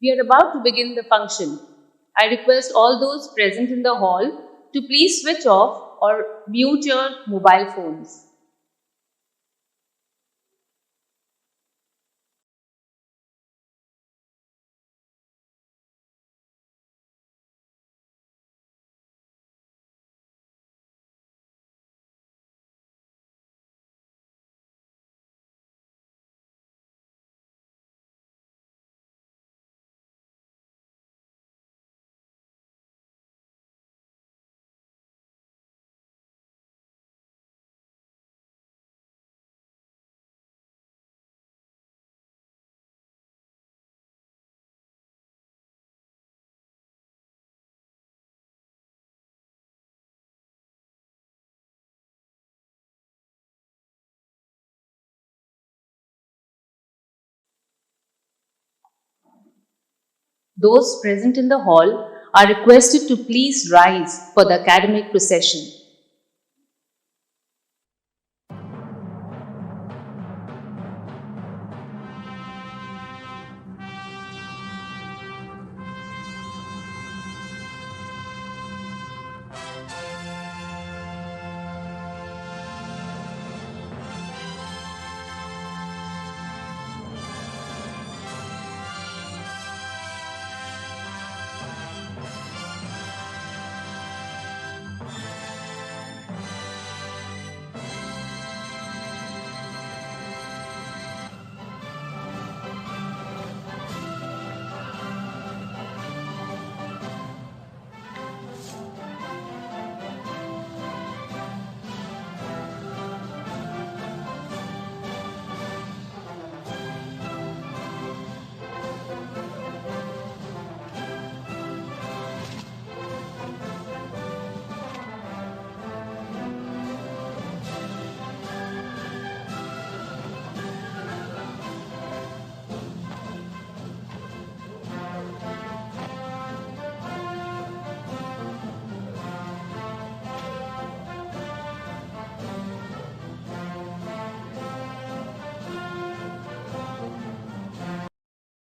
We are about to begin the function. I request all those present in the hall to please switch off or mute your mobile phones. Those present in the hall are requested to please rise for the academic procession.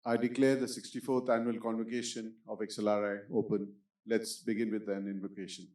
I declare the 64th annual convocation of XLRI open. Let's begin with an invocation.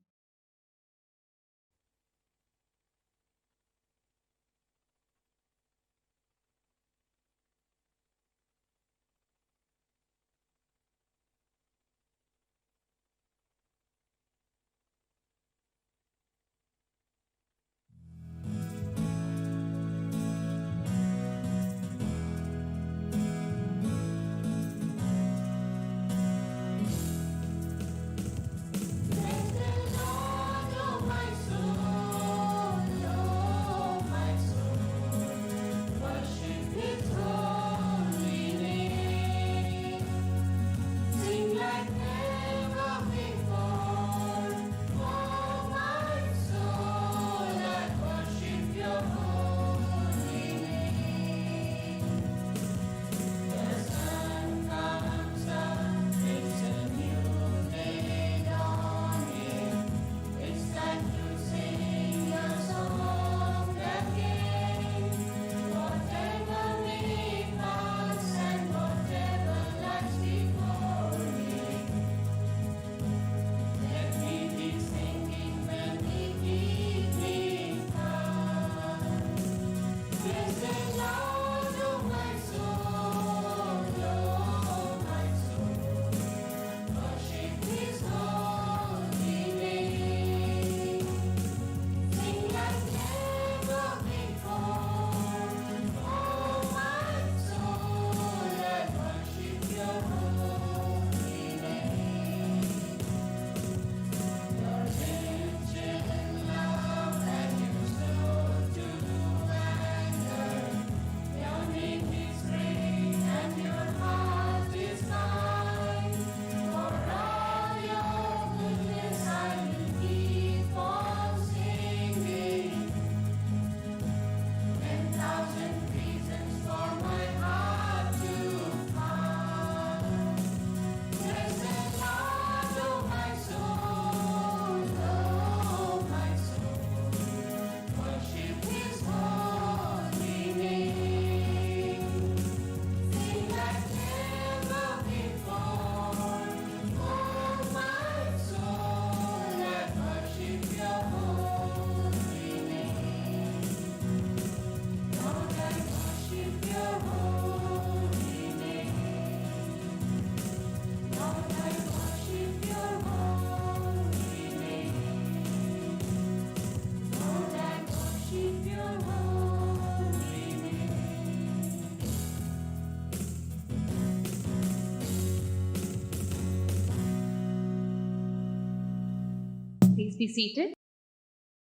Please be seated.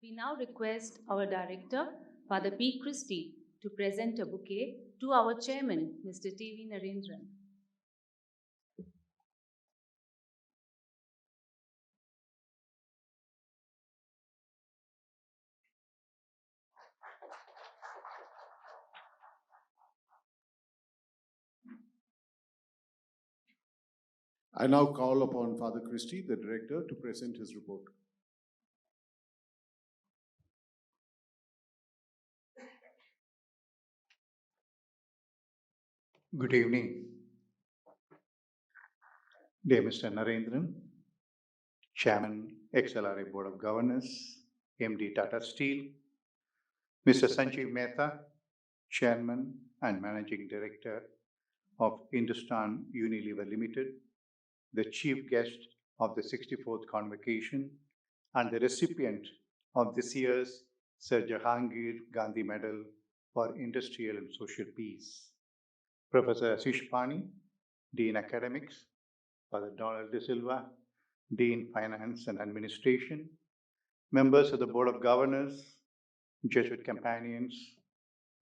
We now request our director, Father P. Christie, to present a bouquet to our chairman, Mr. T.V. Narendran. I now call upon Father Christie, the director, to present his report. Good evening, dear Mr. Narendran, Chairman, XLRA Board of Governors, MD Tata Steel, Mr. Sanjeev Mehta, Chairman and Managing Director of Hindustan Unilever Limited, the Chief Guest of the 64th Convocation and the recipient of this year's Sir Jahangir Gandhi Medal for Industrial and Social Peace, Professor Ashish Pani, Dean Academics, Father Donald De Silva, Dean Finance and Administration, members of the Board of Governors, Jesuit companions,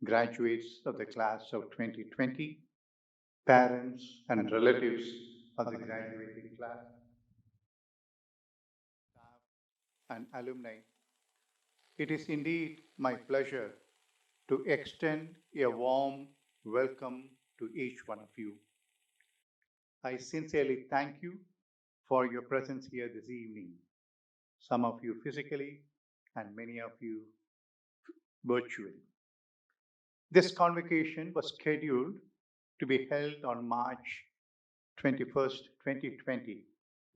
graduates of the class of 2020, parents and relatives of the graduating class, staff and alumni. It is indeed my pleasure to extend a warm welcome to each one of you. I sincerely thank you for your presence here this evening, some of you physically and many of you virtually. This convocation was scheduled to be held on March 21st, 2020,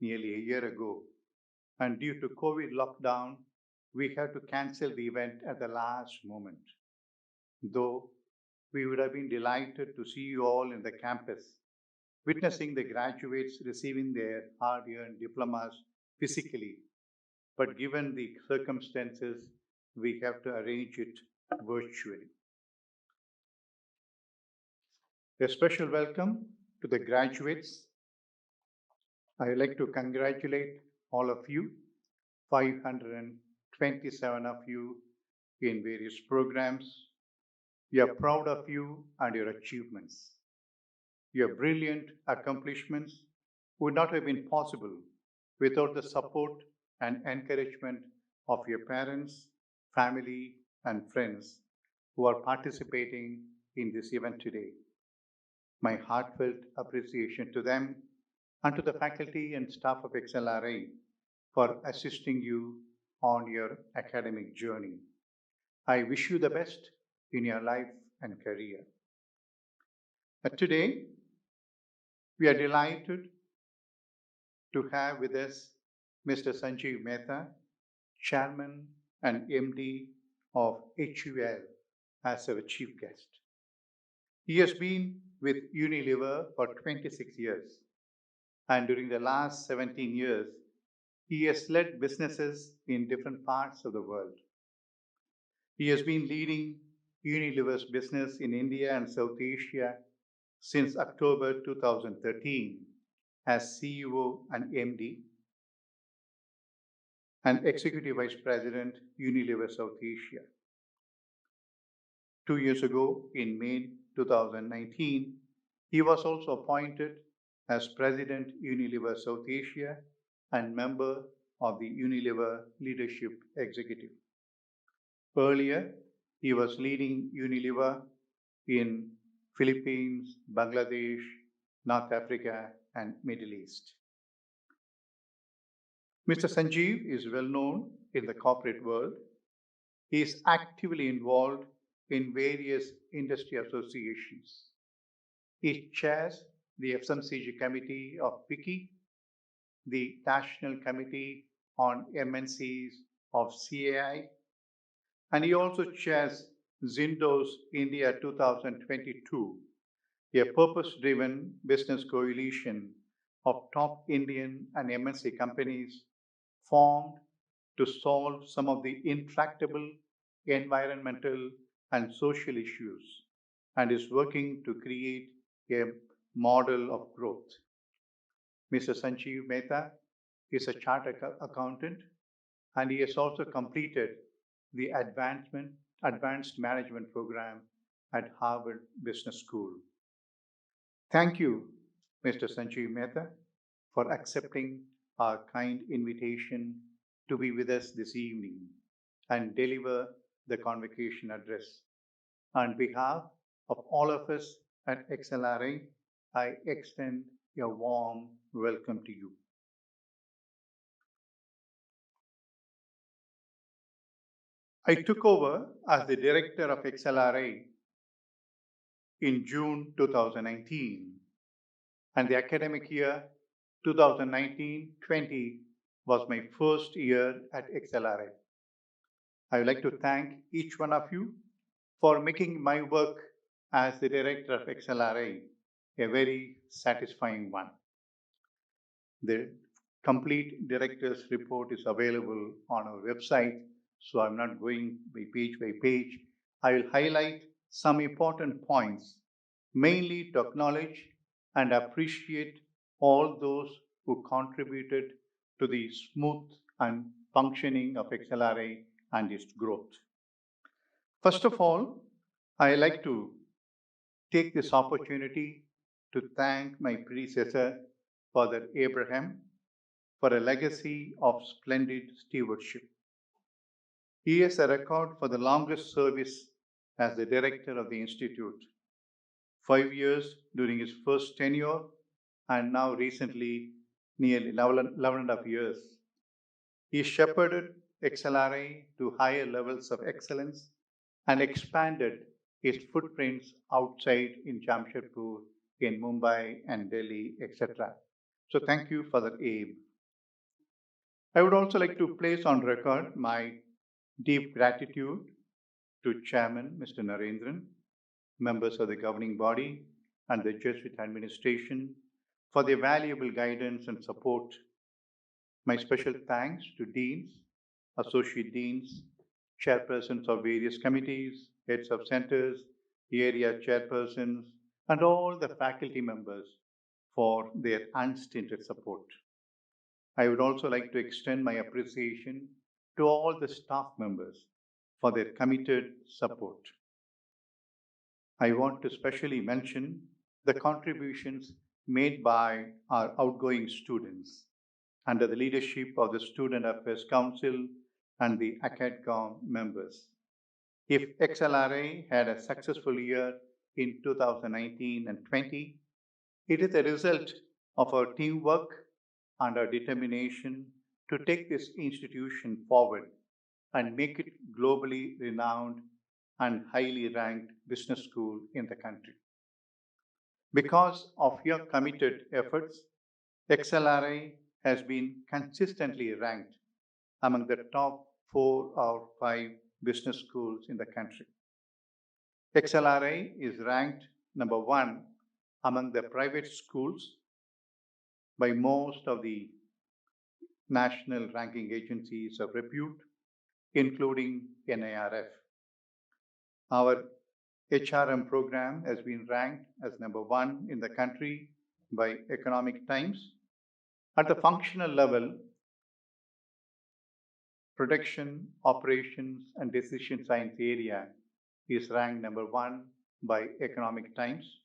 nearly a year ago, and due to COVID lockdown, we had to cancel the event at the last moment. Though we would have been delighted to see you all in the campus, witnessing the graduates receiving their hard-earned diplomas physically, but given the circumstances, we have to arrange it virtually. A special welcome to the graduates. I would like to congratulate all of you, 527 of you in various programs. We are proud of you and your achievements. Your brilliant accomplishments would not have been possible without the support and encouragement of your parents, family, and friends who are participating in this event today. My heartfelt appreciation to them and to the faculty and staff of XLRA for assisting you on your academic journey. I wish you the best in your life and career. Today, we are delighted to have with us Mr. Sanjeev Mehta, Chairman and MD of HUL, as our chief guest. He has been with Unilever for 26 years, and during the last 17 years, he has led businesses in different parts of the world. He has been leading Unilever's business in India and South Asia since October 2013 as CEO and MD and Executive Vice President, Unilever South Asia. 2 years ago, in May 2019, he was also appointed as President, Unilever South Asia and member of the Unilever Leadership Executive. Earlier, he was leading Unilever in Philippines, Bangladesh, North Africa, and Middle East. Mr. Sanjeev is well known in the corporate world. He is actively involved in various industry associations. He chairs the FMCG committee of WICI, the National Committee on MNCs of CAI, and he also chairs Zindos India 2022, a purpose-driven business coalition of top Indian and MNC companies formed to solve some of the intractable environmental and social issues, and is working to create a model of growth. Mr. Sanjeev Mehta is a chartered accountant and he has also completed the Advanced Management program at Harvard Business School. Thank you, Mr. Sanjeev Mehta, for accepting our kind invitation to be with us this evening and deliver the convocation address. On behalf of all of us at XLRA, I extend a warm welcome to you. I took over as the director of XLRA in June 2019, and the academic year 2019-20 was my first year at XLRA. I would like to thank each one of you for making my work as the director of XLRA a very satisfying one. The complete director's report is available on our website, so I'm not going by page. I will highlight some important points, mainly to acknowledge and appreciate all those who contributed to the smooth and functioning of XLRA and its growth. First of all, I like to take this opportunity to thank my predecessor, Father Abraham, for a legacy of splendid stewardship. He has a record for the longest service as the director of the Institute, 5 years during his first tenure, and now recently nearly 11.5 years. He shepherded XLRA to higher levels of excellence and expanded its footprints outside in Jamshedpur, in Mumbai and Delhi, etc. So thank you, Father Abe. I would also like to place on record my deep gratitude to Chairman Mr. Narendran, members of the governing body, and the Jesuit administration for their valuable guidance and support. My special thanks to deans, associate deans, chairpersons of various committees, heads of centers, area chairpersons, and all the faculty members for their unstinted support. I would also like to extend my appreciation to all the staff members for their committed support. I want to specially mention the contributions made by our outgoing students under the leadership of the Student Affairs Council and the ACADCOM members. If XLRA had a successful year in 2019 and 20, it is a result of our teamwork and our determination to take this institution forward and make it globally renowned and highly ranked business school in the country. Because of your committed efforts, XLRA has been consistently ranked among the top 4 or 5 business schools in the country. XLRA is ranked number 1 among the private schools by most of the national ranking agencies of repute, including NIRF. Our HRM program has been ranked as number 1 in the country by Economic Times. At the functional level, production, operations, and decision science area is ranked number 1 by Economic Times.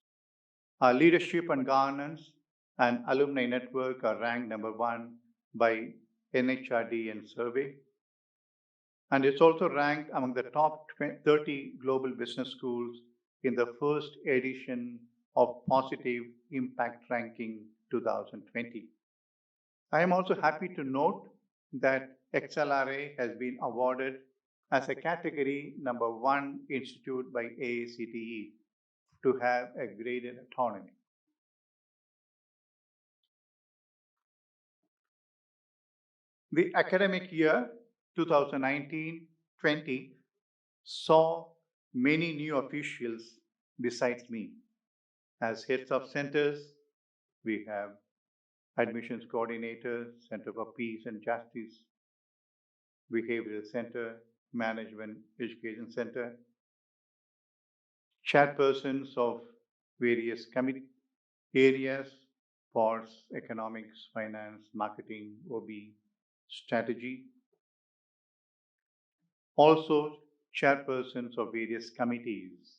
Our leadership and governance and alumni network are ranked number 1 by NHRD and survey. And it's also ranked among the top 30 global business schools in the first edition of Positive Impact Ranking 2020. I am also happy to note that XLRA has been awarded as a category number 1 institute by AICTE to have a graded autonomy. The academic year 2019-20 saw many new officials besides me. As heads of centers, we have admissions coordinator, Center for Peace and Justice, Behavioral Center, Management Education Center, chairpersons of various committee areas, sports, economics, finance, marketing, OB, strategy, Also, chairpersons of various committees,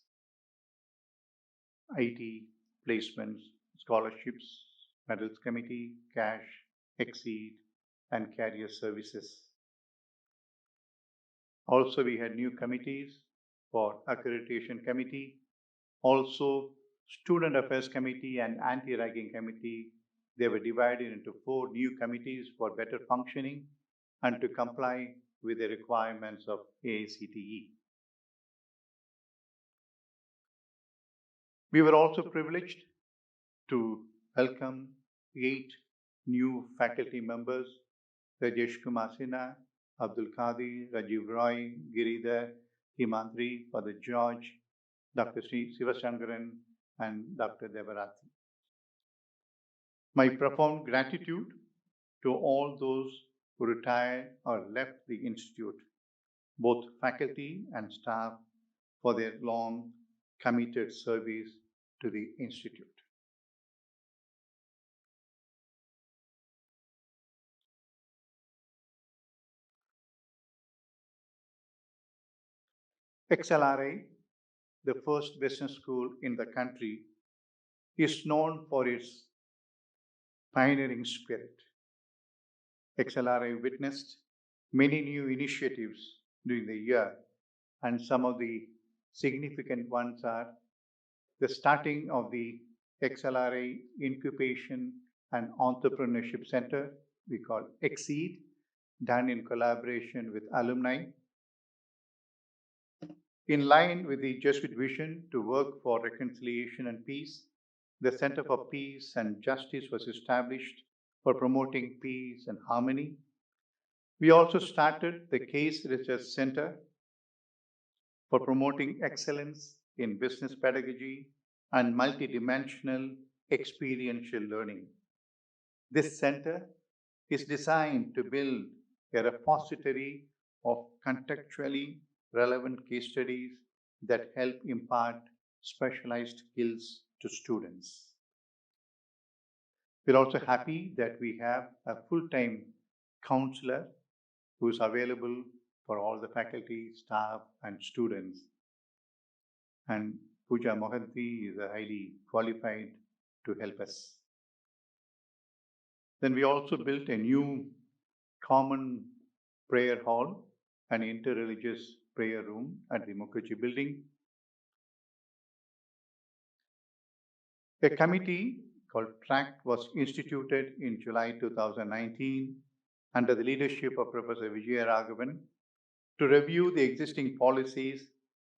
IT, placements, scholarships, medals committee, cash, exceed, and career services. Also, we had new committees for accreditation committee, also student affairs committee and anti-ragging committee. They were divided into 4 new committees for better functioning and to comply with the requirements of AICTE. We were also privileged to welcome 8 new faculty members: Rajesh Kumar Sinha, Abdul Qadir, Rajiv Roy, Giridhar, Himandri, Father George, Dr. Sri Sivashankaran, and Dr. Devarati. My profound gratitude to all those who retired or left the Institute, both faculty and staff, for their long committed service to the Institute. XLRI, the first business school in the country, is known for its pioneering spirit. XLRI witnessed many new initiatives during the year, and some of the significant ones are the starting of the XLRI Incubation and Entrepreneurship Center, we call Exceed, done in collaboration with alumni. In line with the Jesuit vision to work for reconciliation and peace, the Center for Peace and Justice was established for promoting peace and harmony. We also started the Case Research Center for promoting excellence in business pedagogy and multidimensional experiential learning. This center is designed to build a repository of contextually relevant case studies that help impart specialized skills to students. We're also happy that we have a full-time counselor who is available for all the faculty, staff, and students. And Pooja Mohanty is highly qualified to help us. Then we also built a new common prayer hall, an interreligious prayer room at the Mukherjee building. A committee called TRACT was instituted in July 2019 under the leadership of Professor Vijaya Raghavan to review the existing policies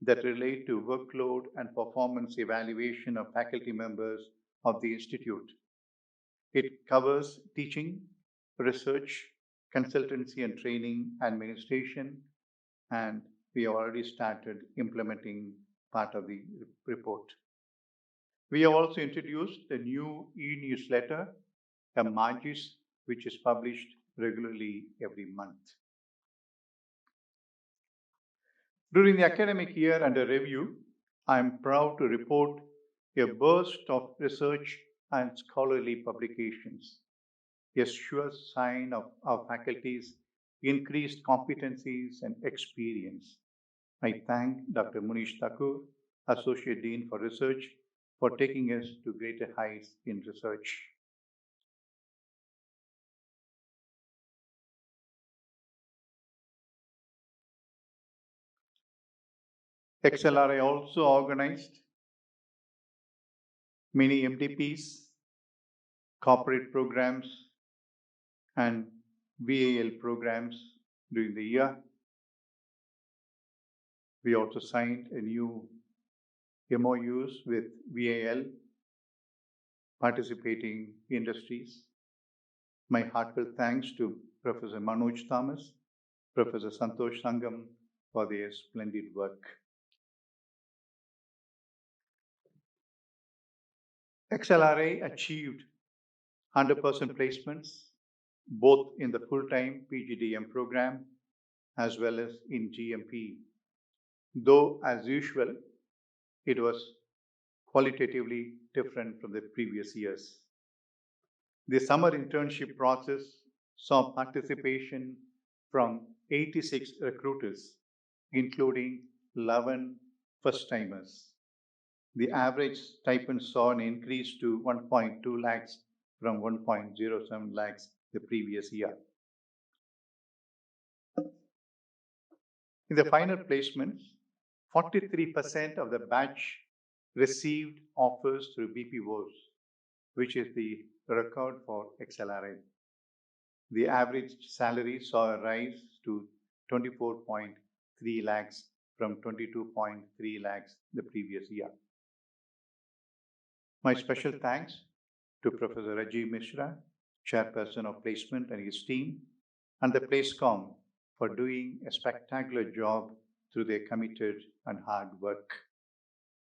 that relate to workload and performance evaluation of faculty members of the Institute. It covers teaching, research, consultancy and training, administration, and we have already started implementing part of the report. We have also introduced a new e-newsletter, a Magis, which is published regularly every month. During the academic year under review, I am proud to report a burst of research and scholarly publications, a sure sign of our faculty's increased competencies and experience. I thank Dr. Munish Thakur, Associate Dean for Research, for taking us to greater heights in research. XLRI also organized many MDPs, corporate programs, and VAL programs during the year. We also signed a new MOUs with VAL participating industries. My heartfelt thanks to Professor Manoj Thomas, Professor Santosh Sangam for their splendid work. XLRI achieved 100% placements both in the full-time PGDM program as well as in GMP, though as usual, it was qualitatively different from the previous years. The summer internship process saw participation from 86 recruiters including 11 first-timers. The average stipend saw an increase to 1.2 lakhs from 1.07 lakhs the previous year. In the final placements, 43% of the batch received offers through BPOs, which is the record for XLRI. The average salary saw a rise to 24.3 lakhs from 22.3 lakhs the previous year. My special thanks to Professor Rajiv Mishra, Chairperson of Placement, and his team, and the PlaceCom for doing a spectacular job through their committed and hard work.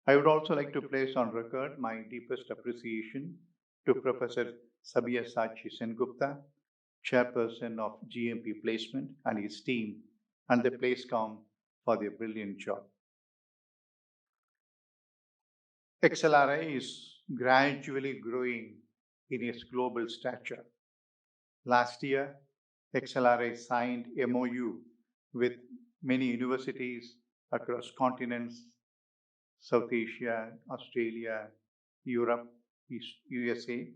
I would also like to place on record my deepest appreciation to Professor Sabyasachi Sengupta, Chairperson of GMP Placement, and his team, and the PlaceCom for their brilliant job. XLRI is gradually growing in its global stature. Last year, XLRI signed MOU with many universities across continents, South Asia, Australia, Europe, USA,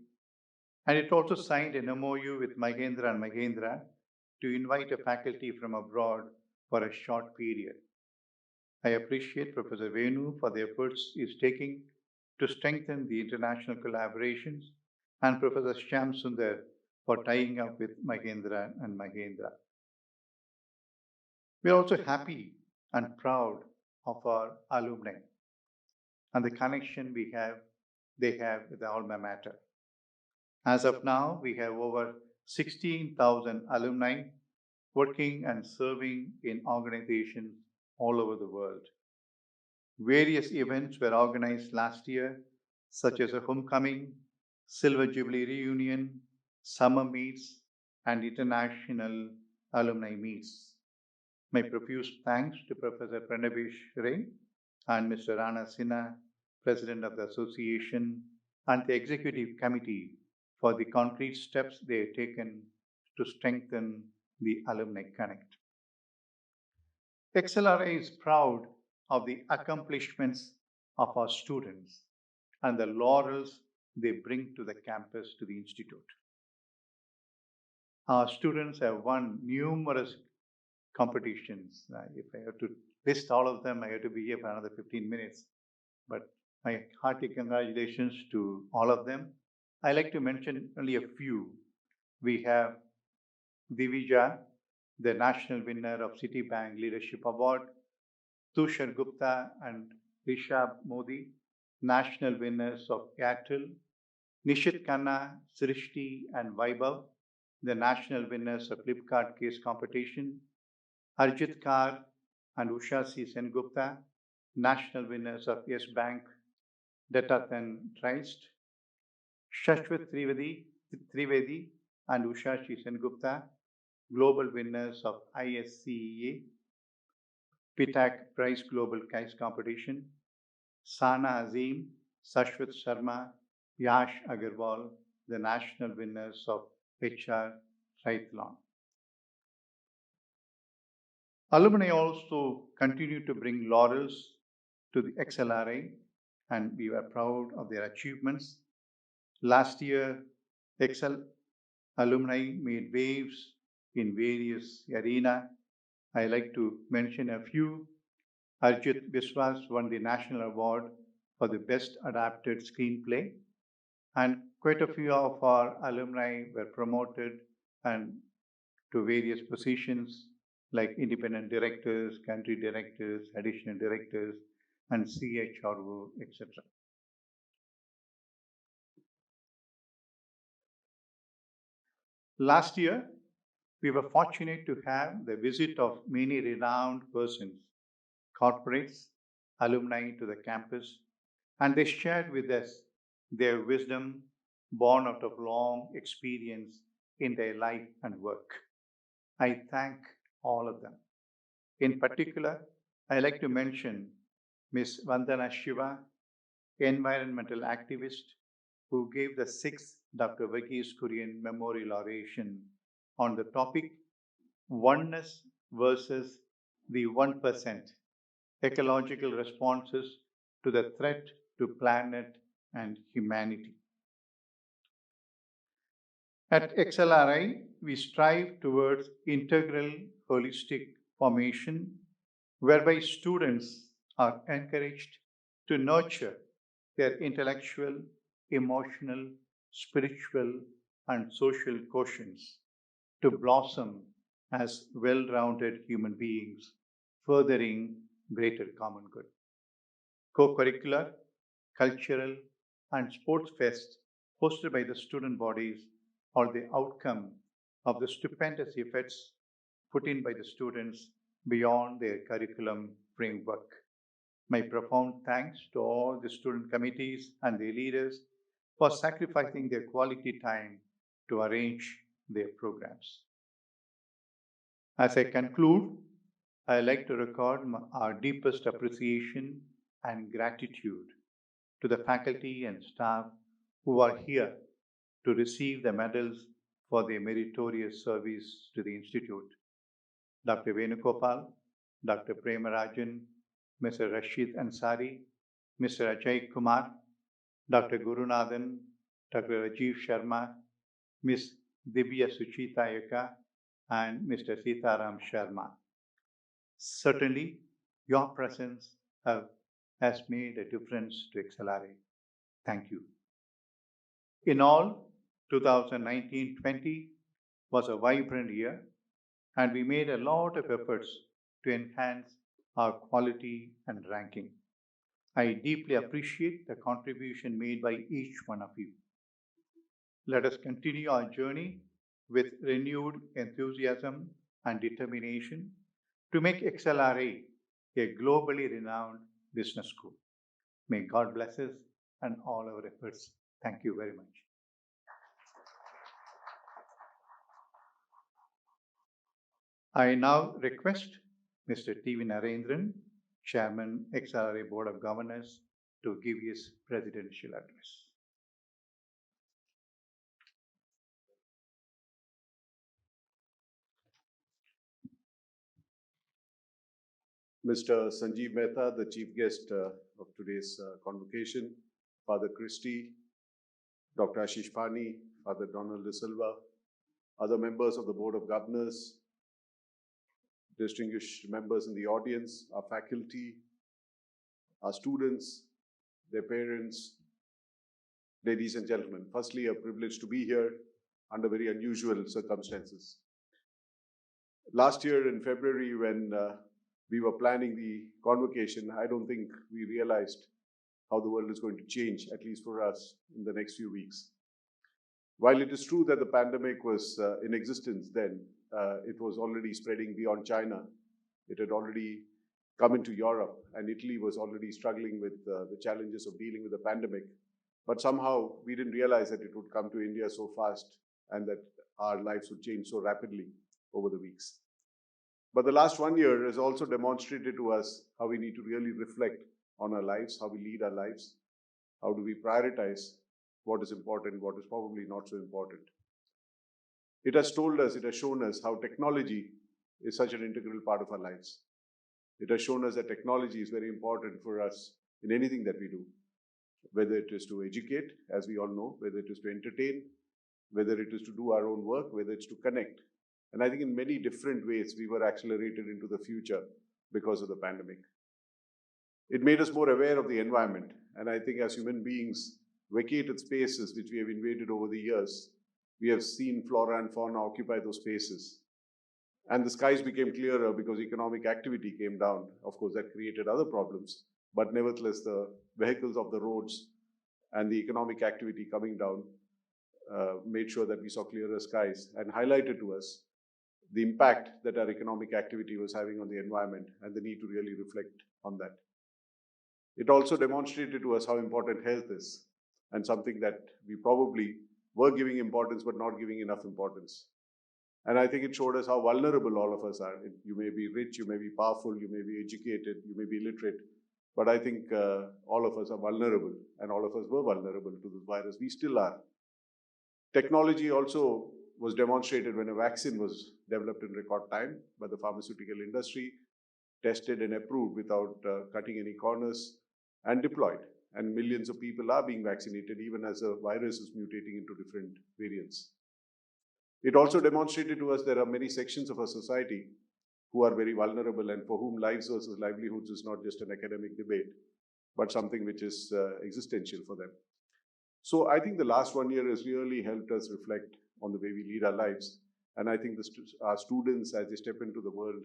and it also signed an MOU with Mahindra and Mahindra to invite a faculty from abroad for a short period. I appreciate Professor Venu for the efforts he is taking to strengthen the international collaborations, and Professor Shyam Sundar for tying up with Mahindra and Mahindra. We are also happy and proud of our alumni and the connection they have with the alma mater. As of now, we have over 16,000 alumni working and serving in organizations all over the world. Various events were organized last year, such as a homecoming, Silver Jubilee reunion, summer meets, and international alumni meets. My profuse thanks to Professor Pranabesh Ray and Mr. Rana Sinha, President of the Association, and the Executive Committee for the concrete steps they have taken to strengthen the Alumni Connect. XLRI is proud of the accomplishments of our students and the laurels they bring to the campus, to the institute. Our students have won numerous competitions. If I have to list all of them, I have to be here for another 15 minutes. But my hearty congratulations to all of them. I like to mention only a few. We have Divija, the national winner of Citibank Leadership Award, Tushar Gupta and Rishabh Modi, national winners of Airtel, Nishit Khanna, Srishti and Vaibhav, the national winners of Flipkart case competition, Arjit Kar and Usha C. Sengupta, national winners of Yes Bank, Datathan Trist, Shashwat Trivedi and Usha C. Sengupta, global winners of ISCEA, PITAC Prize Global Case Competition, Sana Azim, Sashwat Sharma, Yash Agarwal, the national winners of HR Triathlon. Alumni also continue to bring laurels to the XLRI, and we were proud of their achievements. Last year, XL alumni made waves in various arenas. I like to mention a few. Arjit Biswas won the National Award for the Best Adapted Screenplay, and quite a few of our alumni were promoted and to various positions like independent directors, country directors, additional directors, and CHRO, etc. Last year, we were fortunate to have the visit of many renowned persons, corporates, alumni to the campus, and they shared with us their wisdom born out of long experience in their life and work. I thank all of them. In particular, I like to mention Ms. Vandana Shiva, environmental activist, who gave the 6th Dr. Verghese Kurian Memorial Oration on the topic Oneness versus the 1% ecological responses to the threat to planet and humanity. At XLRI, we strive towards integral holistic formation, whereby students are encouraged to nurture their intellectual, emotional, spiritual, and social quotients to blossom as well-rounded human beings, furthering greater common good. Co-curricular, cultural, and sports fests hosted by the student bodies are the outcome of the stupendous efforts put in by the students beyond their curriculum framework. My profound thanks to all the student committees and their leaders for sacrificing their quality time to arrange their programs. As I conclude, I like to record our deepest appreciation and gratitude to the faculty and staff who are here to receive the medals for their meritorious service to the Institute. Dr. Venugopal, Dr. Premarajan, Mr. Rashid Ansari, Mr. Ajay Kumar, Dr. Gurunathan, Dr. Rajiv Sharma, Ms. Dibya Suchita Yaka, and Mr. Sitaram Sharma. Certainly, your presence has made a difference to XLRA. Thank you. In all, 2019-20 was a vibrant year, and we made a lot of efforts to enhance our quality and ranking. I deeply appreciate the contribution made by each one of you. Let us continue our journey with renewed enthusiasm and determination to make XLRA a globally renowned business school. May God bless us and all our efforts. Thank you very much. I now request Mr. T.V. Narendran, Chairman, XLRA Board of Governors, to give his presidential address. Mr. Sanjeev Mehta, the chief guest of today's convocation, Father Christie, Dr. Ashish Pani, Father Donald De Silva, other members of the Board of Governors, distinguished members in the audience, our faculty, our students, their parents, ladies and gentlemen. Firstly, a privilege to be here under very unusual circumstances. Last year in February, when we were planning the convocation, I don't think we realized how the world is going to change, at least for us, in the next few weeks. While it is true that the pandemic was in existence then, it was already spreading beyond China. It had already come into Europe, and Italy was already struggling with the challenges of dealing with the pandemic. But somehow we didn't realize that it would come to India so fast and that our lives would change so rapidly over the weeks. But the last 1 year has also demonstrated to us how we need to really reflect on our lives, how we lead our lives, how do we prioritize what is important, what is probably not so important. It has told us, it has shown us how technology is such an integral part of our lives. It has shown us that technology is very important for us in anything that we do, whether it is to educate, as we all know, whether it is to entertain, whether it is to do our own work, whether it's to connect. And I think in many different ways, we were accelerated into the future because of the pandemic. It made us more aware of the environment. And I think as human beings, vacated spaces which we have invaded over the years, we have seen flora and fauna occupy those spaces. And the skies became clearer because economic activity came down. Of course, that created other problems. But nevertheless, the vehicles of the roads and the economic activity coming down made sure that we saw clearer skies and highlighted to us the impact that our economic activity was having on the environment and the need to really reflect on that. It also demonstrated to us how important health is, and something that we probably were giving importance but not giving enough importance. And I think it showed us how vulnerable all of us are. You may be rich, you may be powerful, you may be educated, you may be illiterate, but I think all of us are vulnerable, and all of us were vulnerable to this virus. We still are. Technology also was demonstrated when a vaccine was developed in record time by the pharmaceutical industry. tested and approved without cutting any corners, and deployed. And millions of people are being vaccinated even as the virus is mutating into different variants. It also demonstrated to us there are many sections of our society who are very vulnerable and for whom lives versus livelihoods is not just an academic debate, but something which is existential for them. So I think the last 1 year has really helped us reflect on the way we lead our lives. And I think our students, as they step into the world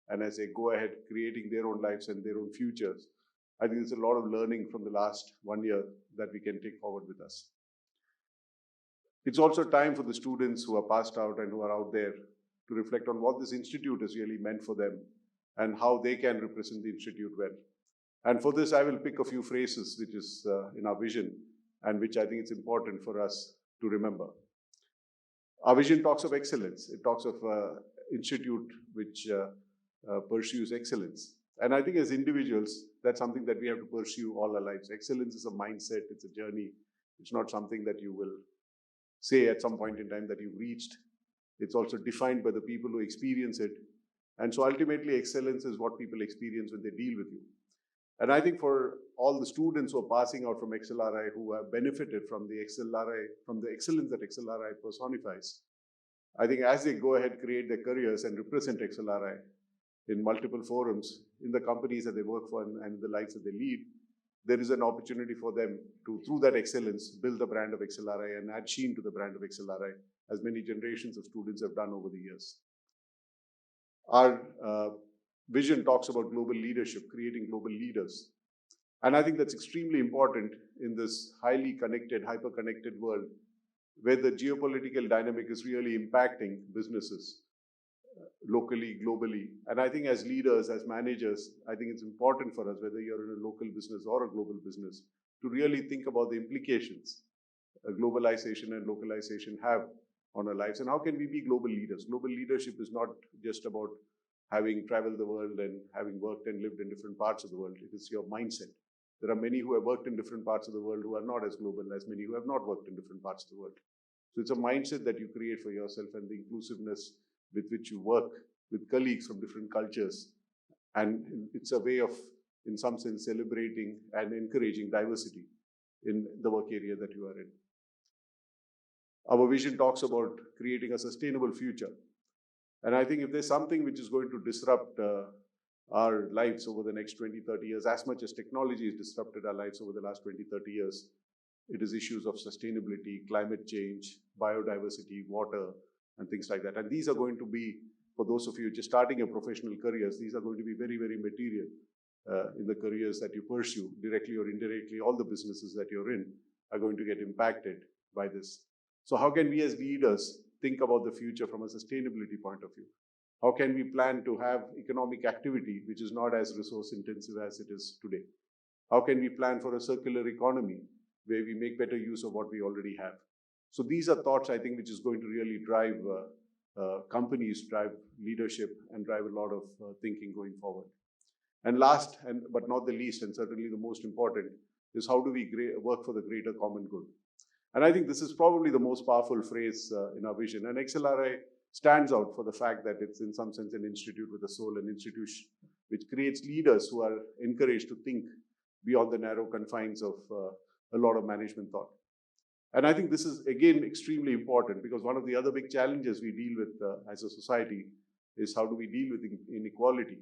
and as they go ahead creating their own lives and their own futures, I think there's a lot of learning from the last 1 year that we can take forward with us. It's also time for the students who are passed out and who are out there to reflect on what this institute has really meant for them and how they can represent the institute well. And for this, I will pick a few phrases which is in our vision and which I think it's important for us to remember. Our vision talks of excellence. It talks of an institute which pursues excellence. And I think as individuals, that's something that we have to pursue all our lives. Excellence is a mindset, it's a journey. It's not something that you will say at some point in time that you've reached. It's also defined by the people who experience it. And so ultimately, excellence is what people experience when they deal with you. And I think for all the students who are passing out from XLRI, who have benefited from the XLRI, from the excellence that XLRI personifies, I think as they go ahead, create their careers and represent XLRI in multiple forums, in the companies that they work for and the lives that they lead, there is an opportunity for them to, through that excellence, build the brand of XLRI and add sheen to the brand of XLRI, as many generations of students have done over the years. Our vision talks about global leadership, creating global leaders. And I think that's extremely important in this highly connected, hyper-connected world where the geopolitical dynamic is really impacting businesses locally, globally. And I think as leaders, as managers, I think it's important for us, whether you're in a local business or a global business, to really think about the implications globalization and localization have on our lives. And how can we be global leaders? Global leadership is not just about having traveled the world and having worked and lived in different parts of the world. It is your mindset. There are many who have worked in different parts of the world who are not as global as many who have not worked in different parts of the world. So it's a mindset that you create for yourself and the inclusiveness with which you work with colleagues from different cultures. And it's a way of, in some sense, celebrating and encouraging diversity in the work area that you are in. Our vision talks about creating a sustainable future. And I think if there's something which is going to disrupt our lives over the next 20, 30 years, as much as technology has disrupted our lives over the last 20, 30 years, it is issues of sustainability, climate change, biodiversity, water, and things like that. And these are going to be, for those of you just starting your professional careers, these are going to be very, very material in the careers that you pursue, directly or indirectly. All the businesses that you're in are going to get impacted by this. So how can we as leaders think about the future from a sustainability point of view? How can we plan to have economic activity which is not as resource intensive as it is today? How can we plan for a circular economy where we make better use of what we already have? So these are thoughts, I think, which is going to really drive companies, drive leadership, and drive a lot of thinking going forward. And last, but not the least, and certainly the most important, is how do we work for the greater common good? And I think this is probably the most powerful phrase in our vision. And XLRI stands out for the fact that it's in some sense an institute with a soul, an institution which creates leaders who are encouraged to think beyond the narrow confines of a lot of management thought. And I think this is, again, extremely important because one of the other big challenges we deal with as a society is how do we deal with inequality.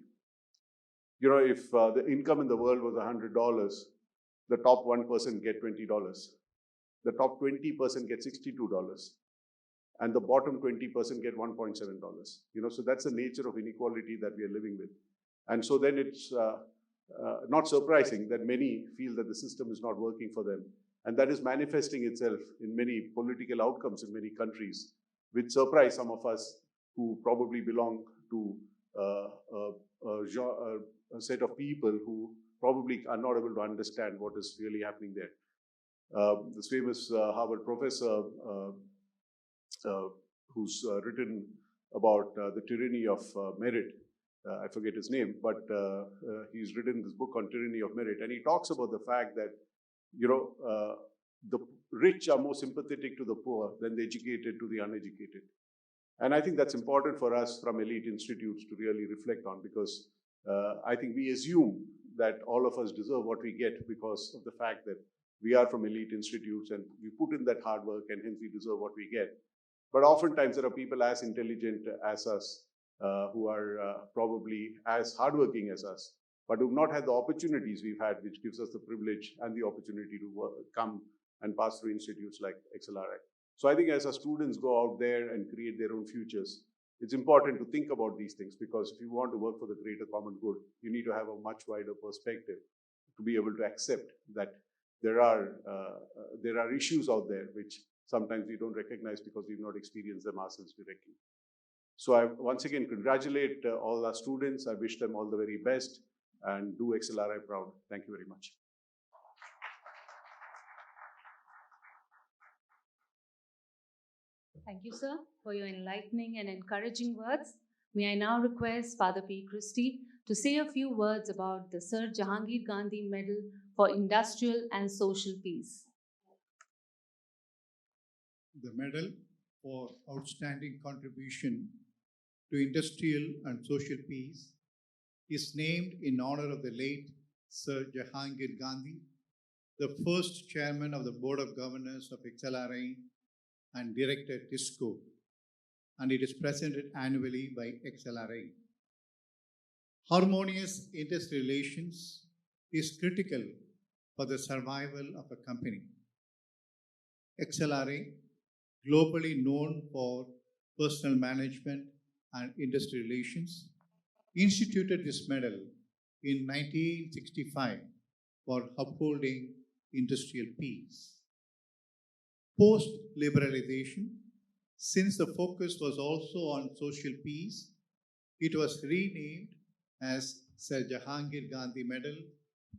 You know, if the income in the world was $100, the top 1% get $20. The top 20% get $62, and the bottom 20% get $1.7. You know, so that's the nature of inequality that we are living with. And so then it's not surprising that many feel that the system is not working for them. And that is manifesting itself in many political outcomes in many countries, which surprise some of us who probably belong to a set of people who probably are not able to understand what is really happening there. This famous Harvard professor who's written about the tyranny of merit, I forget his name, but he's written this book on tyranny of merit, and he talks about the fact that, you know, the rich are more sympathetic to the poor than the educated to the uneducated. And I think that's important for us from elite institutes to really reflect on, because I think we assume that all of us deserve what we get because of the fact that we are from elite institutes and we put in that hard work and hence we deserve what we get. But oftentimes there are people as intelligent as us who are probably as hardworking as us, but who've not had the opportunities we've had, which gives us the privilege and the opportunity to come and pass through institutes like XLRI. So I think as our students go out there and create their own futures, it's important to think about these things because if you want to work for the greater common good, you need to have a much wider perspective to be able to accept that there are issues out there which sometimes we don't recognize because we've not experienced them ourselves directly. So I once again congratulate all our students. I wish them all the very best and do XLRI proud. Thank you very much. Thank you, sir, for your enlightening and encouraging words. May I now request Father P. Christie to say a few words about the Sir Jahangir Gandhi Medal for Industrial and Social Peace. The medal for outstanding contribution to industrial and social peace is named in honor of the late Sir Jahangir Gandhi, the first chairman of the Board of Governors of XLRI and director TISCO, and it is presented annually by XLRI. Harmonious industrial relations is critical for the survival of a company. XLRI, globally known for personal management and industry relations, instituted this medal in 1965 for upholding industrial peace. Post-liberalization, since the focus was also on social peace, it was renamed as Sir Jahangir Gandhi Medal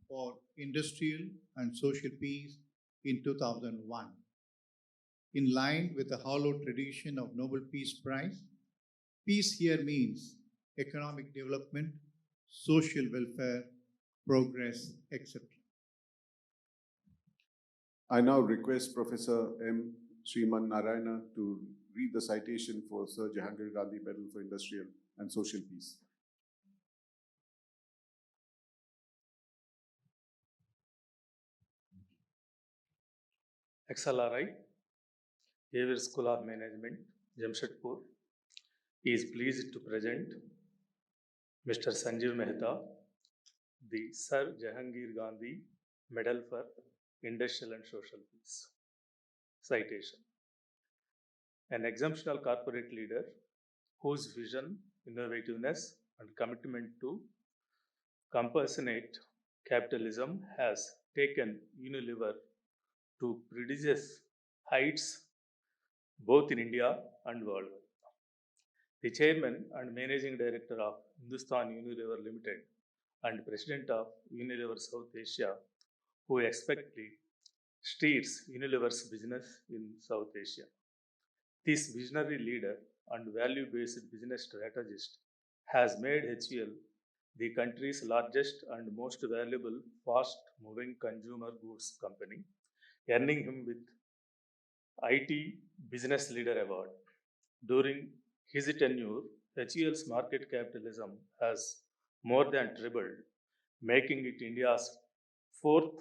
for Industrial and Social Peace in 2001. In line with the hallowed tradition of Nobel Peace Prize, peace here means economic development, social welfare, progress, etc. I now request Professor M. Sriman Narayana to read the citation for Sir Jahangir Gandhi Medal for Industrial and Social Peace. XLRI, Xavier School of Management, Jamshedpur, is pleased to present Mr. Sanjeev Mehta, the Sir Jahangir Gandhi Medal for Industrial and Social Peace. Citation. An exceptional corporate leader whose vision, innovativeness, and commitment to compassionate capitalism has taken Unilever to prodigious heights both in India and worldwide. The chairman and managing director of Hindustan Unilever Limited and president of Unilever South Asia, who expectedly steers Unilever's business in South Asia. This visionary leader and value-based business strategist has made HUL the country's largest and most valuable fast-moving consumer goods company, earning him with IT Business Leader Award. During his tenure, HUL's market capitalism has more than tripled, making it India's fourth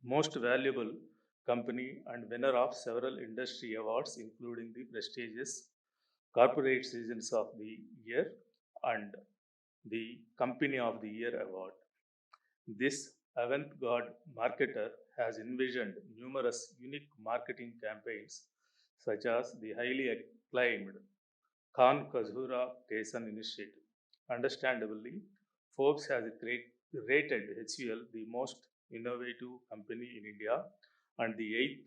most valuable company and winner of several industry awards, including the prestigious Corporate Citizens of the Year and the Company of the Year award. This avant-garde marketer has envisioned numerous unique marketing campaigns, such as the highly acclaimed Khan Kazhura Kesan initiative. Understandably, Forbes has rated HUL the most innovative company in India and the 8th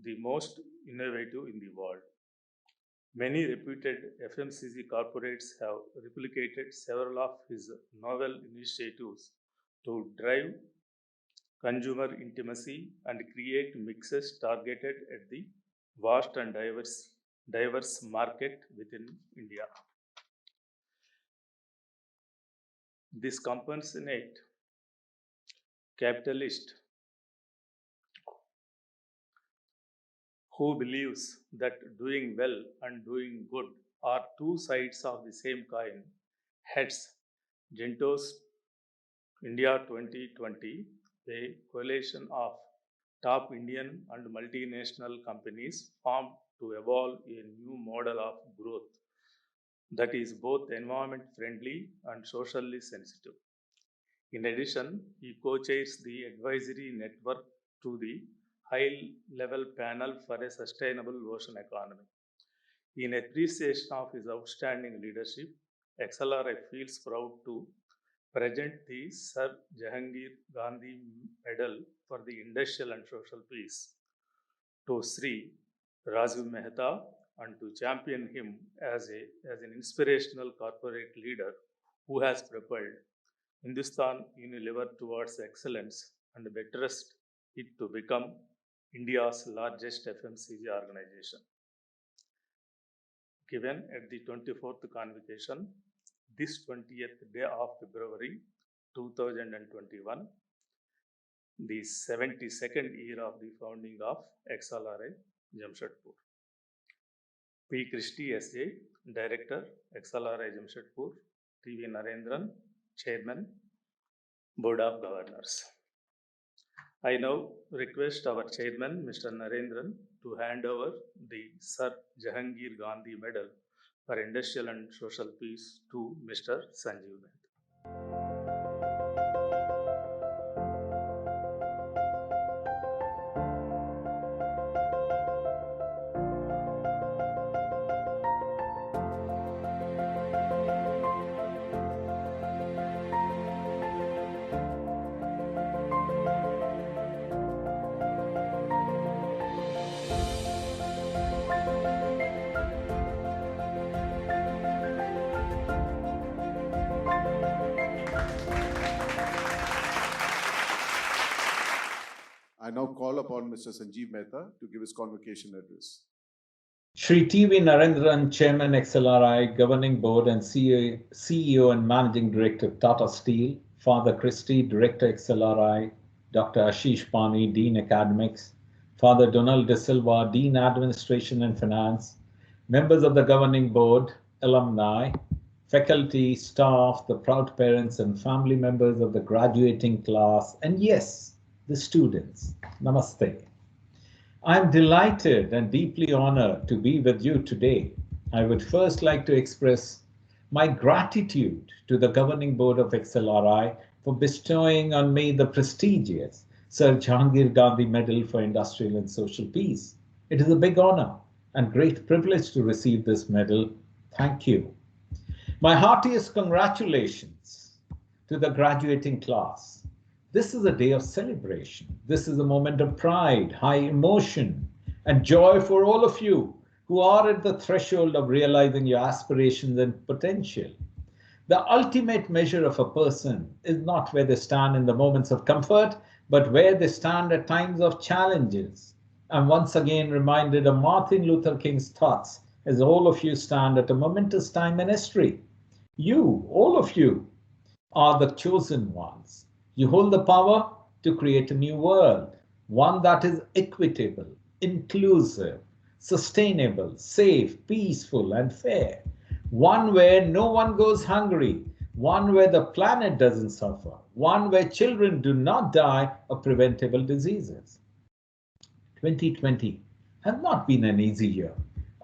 the most innovative in the world. Many reputed FMCG corporates have replicated several of his novel initiatives to drive consumer intimacy and create mixes targeted at the vast and diverse market within India. This compassionate capitalist who believes that doing well and doing good are two sides of the same coin heads Gentos India 2020, a coalition of top Indian and multinational companies formed to evolve a new model of growth that is both environment friendly and socially sensitive. In addition, he co-chairs the advisory network to the high-level panel for a sustainable ocean economy. In appreciation of his outstanding leadership, XLRI feels proud to present the Sir Jahangir Gandhi Medal for the Industrial and Social Peace to Sri Rajiv Mehta and to champion him as an inspirational corporate leader who has propelled Hindustan Unilever towards excellence and bettered it to become India's largest FMCG organization. Given at the 24th convocation, this 20th day of February 2021, the 72nd year of the founding of XLRI Jamshedpur. P. Christie S.J., Director, XLRI Jamshedpur, T.V. Narendran, Chairman, Board of Governors. I now request our Chairman, Mr. Narendran, to hand over the Sir Jahangir Gandhi Medal for Industrial and Social Peace to Mr. Sanjeev Mehta. I now call upon Mr. Sanjeev Mehta to give his convocation address. Shri T.V. Narendran, Chairman XLRI, Governing Board and CEO and Managing Director of Tata Steel, Father Christie, Director XLRI, Dr. Ashish Pani, Dean Academics, Father Donald De Silva, Dean Administration and Finance, members of the Governing Board, alumni, faculty, staff, the proud parents and family members of the graduating class, and yes, the students. Namaste. I am delighted and deeply honored to be with you today. I would first like to express my gratitude to the Governing Board of XLRI for bestowing on me the prestigious Sir Jahangir Gandhi Medal for Industrial and Social Peace. It is a big honor and great privilege to receive this medal. Thank you. My heartiest congratulations to the graduating class. This is a day of celebration. This is a moment of pride, high emotion, and joy for all of you who are at the threshold of realizing your aspirations and potential. The ultimate measure of a person is not where they stand in the moments of comfort, but where they stand at times of challenges. I'm once again reminded of Martin Luther King's thoughts as all of you stand at a momentous time in history. You, all of you, are the chosen ones. You hold the power to create a new world, one that is equitable, inclusive, sustainable, safe, peaceful, and fair. One where no one goes hungry, one where the planet doesn't suffer, one where children do not die of preventable diseases. 2020 has not been an easy year,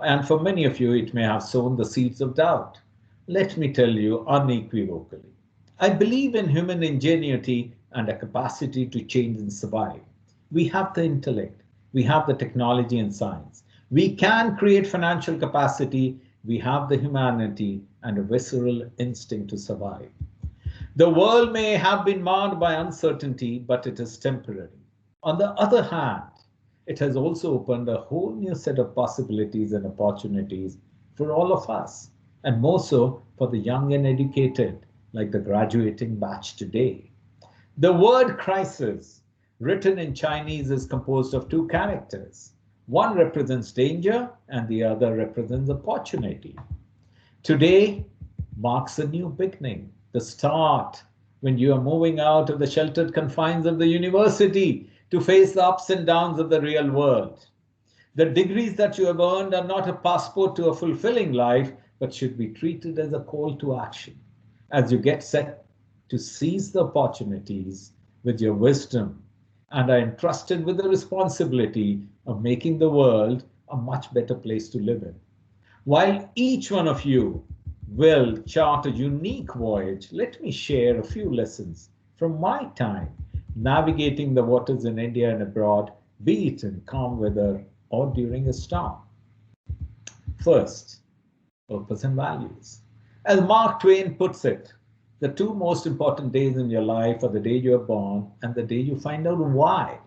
and for many of you, it may have sown the seeds of doubt. Let me tell you unequivocally, I believe in human ingenuity and a capacity to change and survive. We have the intellect, we have the technology and science. We can create financial capacity, we have the humanity and a visceral instinct to survive. The world may have been marred by uncertainty, but it is temporary. On the other hand, it has also opened a whole new set of possibilities and opportunities for all of us, and more so for the young and educated, like the graduating batch today. The word crisis, written in Chinese, is composed of two characters. One represents danger and the other represents opportunity. Today marks a new beginning, the start when you are moving out of the sheltered confines of the university to face the ups and downs of the real world. The degrees that you have earned are not a passport to a fulfilling life, but should be treated as a call to action. as you get set to seize the opportunities with your wisdom and are entrusted with the responsibility of making the world a much better place to live in. While each one of you will chart a unique voyage, let me share a few lessons from my time navigating the waters in India and abroad, be it in calm weather or during a storm. First, purpose and values. As Mark Twain puts it, the two most important days in your life are the day you are born and the day you find out why.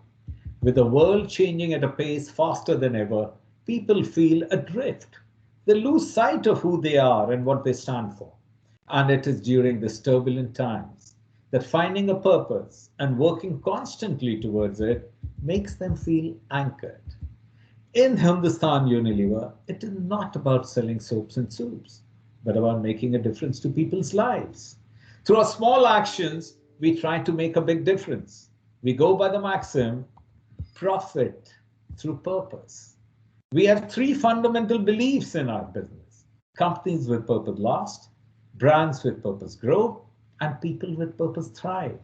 With the world changing at a pace faster than ever, people feel adrift. They lose sight of who they are and what they stand for. And it is during these turbulent times that finding a purpose and working constantly towards it makes them feel anchored. In Hindustan Unilever, it is not about selling soaps and soups, but about making a difference to people's lives. Through our small actions, we try to make a big difference. We go by the maxim, profit through purpose. We have three fundamental beliefs in our business: companies with purpose last, brands with purpose grow, and people with purpose thrive.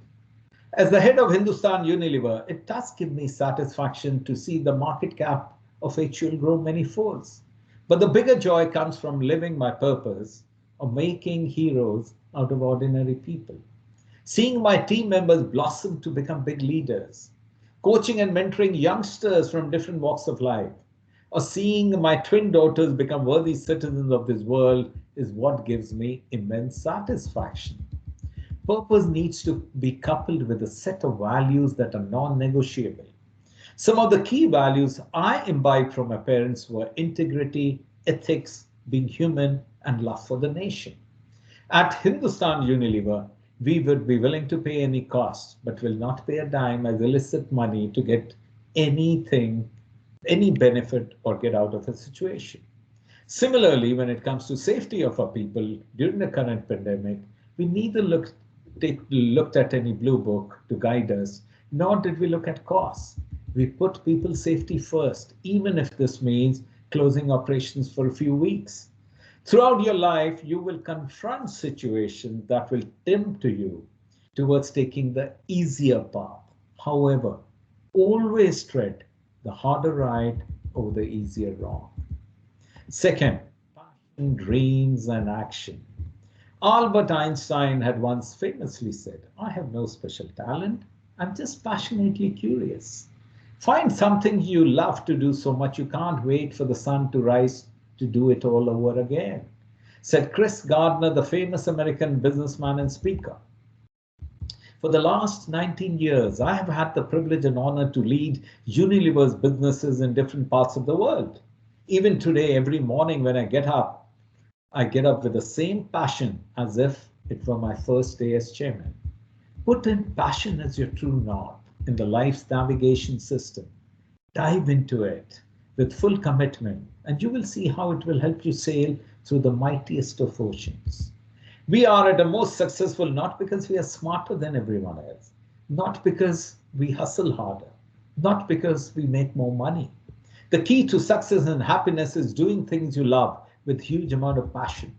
As the head of Hindustan Unilever, it does give me satisfaction to see the market cap of HUL grow many folds. But the bigger joy comes from living my purpose of making heroes out of ordinary people. Seeing my team members blossom to become big leaders, coaching and mentoring youngsters from different walks of life, or seeing my twin daughters become worthy citizens of this world is what gives me immense satisfaction. Purpose needs to be coupled with a set of values that are non-negotiable. Some of the key values I imbibed from my parents were integrity, ethics, being human, and love for the nation. At Hindustan Unilever, we would be willing to pay any cost, but will not pay a dime as illicit money to get anything, any benefit or get out of a situation. Similarly, when it comes to safety of our people during the current pandemic, we neither looked at any blue book to guide us, nor did we look at costs. We put people's safety first, even if this means closing operations for a few weeks. Throughout your life, you will confront situations that will tempt you towards taking the easier path. However, always tread the harder ride over the easier wrong. Second, passion, dreams, and action. Albert Einstein had once famously said, "I have no special talent, I'm just passionately curious." Find something you love to do so much you can't wait for the sun to rise to do it all over again, said Chris Gardner, the famous American businessman and speaker. For the last 19 years, I have had the privilege and honor to lead Unilever's businesses in different parts of the world. Even today, every morning when I get up with the same passion as if it were my first day as chairman. Put in passion as your true north in the life's navigation system. Dive into it with full commitment, and you will see how it will help you sail through the mightiest of oceans. We are at the most successful not because we are smarter than everyone else, not because we hustle harder, not because we make more money. The key to success and happiness is doing things you love with huge amount of passion.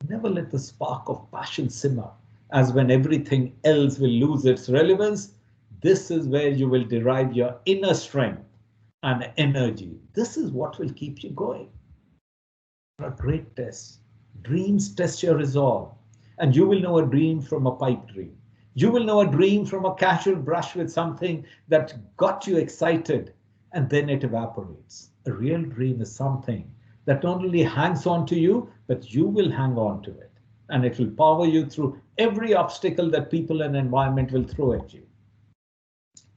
Never let the spark of passion simmer, as when everything else will lose its relevance. This is where you will derive your inner strength and energy. This is what will keep you going. A great test. Dreams test your resolve, and you will know a dream from a pipe dream. You will know a dream from a casual brush with something that got you excited and then it evaporates. A real dream is something that not only hangs on to you, but you will hang on to it. And it will power you through every obstacle that people and environment will throw at you.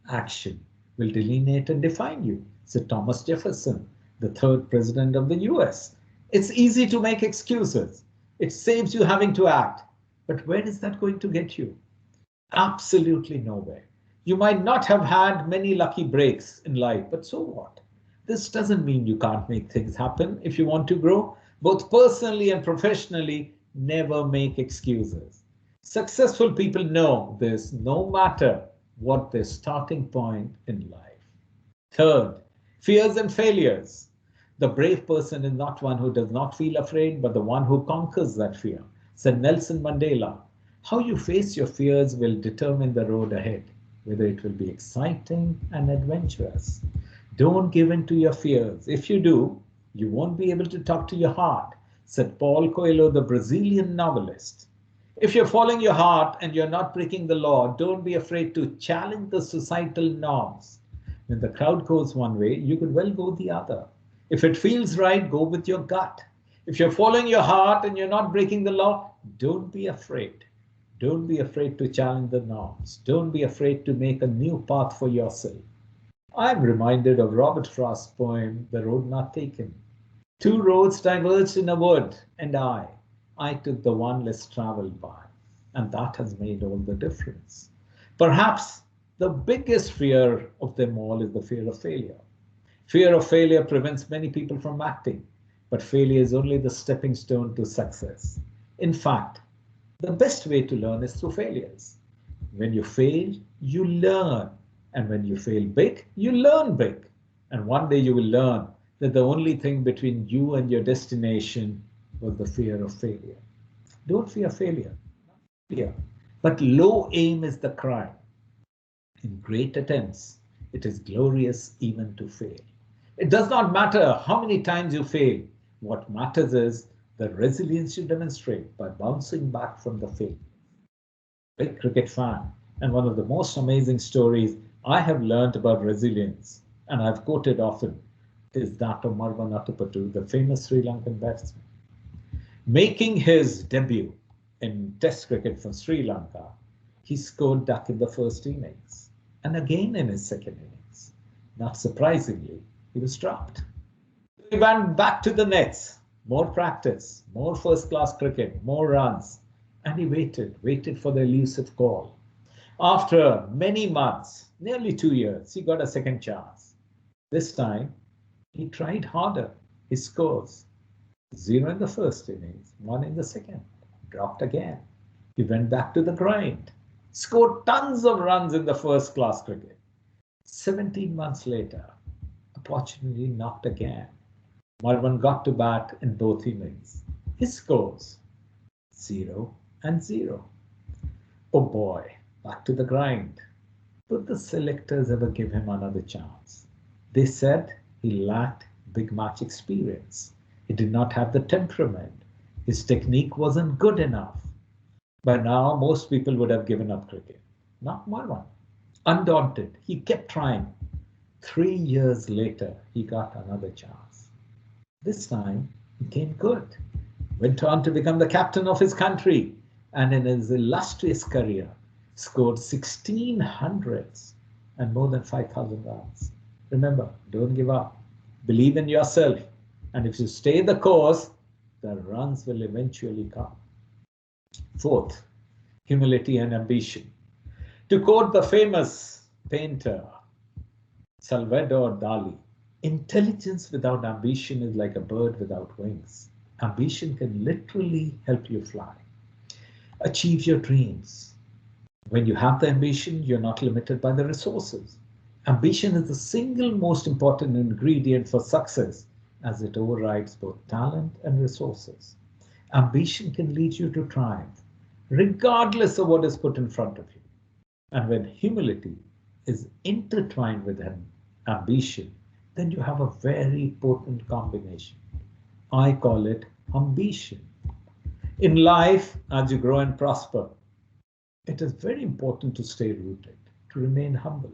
Action will delineate and define you, said Thomas Jefferson, the third president of the US. It's easy to make excuses. It saves you having to act. But where is that going to get you? Absolutely nowhere. You might not have had many lucky breaks in life, but so what? This doesn't mean you can't make things happen if you want to grow. Both personally and professionally, never make excuses. Successful people know this no matter what their starting point in life. Third, fears and failures. The brave person is not one who does not feel afraid, but the one who conquers that fear, said Nelson Mandela. How you face your fears will determine the road ahead, whether it will be exciting and adventurous. Don't give in to your fears. If you do, you won't be able to talk to your heart, said Paulo Coelho, the Brazilian novelist. If you're following your heart and you're not breaking the law, don't be afraid to challenge the societal norms. When the crowd goes one way, you could well go the other. If it feels right, go with your gut. If you're following your heart and you're not breaking the law, don't be afraid. Don't be afraid to challenge the norms. Don't be afraid to make a new path for yourself. I'm reminded of Robert Frost's poem, The Road Not Taken. Two roads diverged in a wood, and I took the one less traveled by, and that has made all the difference. Perhaps the biggest fear of them all is the fear of failure. Fear of failure prevents many people from acting, but failure is only the stepping stone to success. In fact, the best way to learn is through failures. When you fail, you learn. And when you fail big, you learn big. And one day you will learn that the only thing between you and your destination was the fear of failure. Don't fear failure. Fear. But low aim is the crime. In great attempts, it is glorious even to fail. It does not matter how many times you fail. What matters is the resilience you demonstrate by bouncing back from the failure. Big cricket fan, and one of the most amazing stories I have learned about resilience, and I've quoted often, is that of Marwan Atupattu, the famous Sri Lankan batsman. Making his debut in Test cricket for Sri Lanka, he scored duck in the first innings and again in his second innings. Not surprisingly, he was dropped. He went back to the nets, more practice, more first-class cricket, more runs, and he waited for the elusive call. After many months, nearly 2 years, he got a second chance. This time, he tried harder. His scores: 0 in the first innings, 1 in the second, dropped again. He went back to the grind, scored tons of runs in the first-class cricket. 17 months later, opportunity knocked again. Marwan got to bat in both innings. His scores: 0 and 0. Oh boy, back to the grind. Would the selectors ever give him another chance? They said he lacked big match experience. He did not have the temperament. His technique wasn't good enough. By now, most people would have given up cricket. Not Marwan. Undaunted, he kept trying. 3 years later, he got another chance. This time, he came good. Went on to become the captain of his country, and in his illustrious career, scored 16 hundreds and more than 5,000 runs. Remember, don't give up. Believe in yourself. And if you stay the course, the runs will eventually come. Fourth, humility and ambition. To quote the famous painter, Salvador Dali, intelligence without ambition is like a bird without wings. Ambition can literally help you fly. Achieve your dreams. When you have the ambition, you're not limited by the resources. Ambition is the single most important ingredient for success, as it overrides both talent and resources. Ambition can lead you to triumph, regardless of what is put in front of you. And when humility is intertwined with ambition, then you have a very potent combination. I call it ambition. In life, as you grow and prosper, it is very important to stay rooted, to remain humble.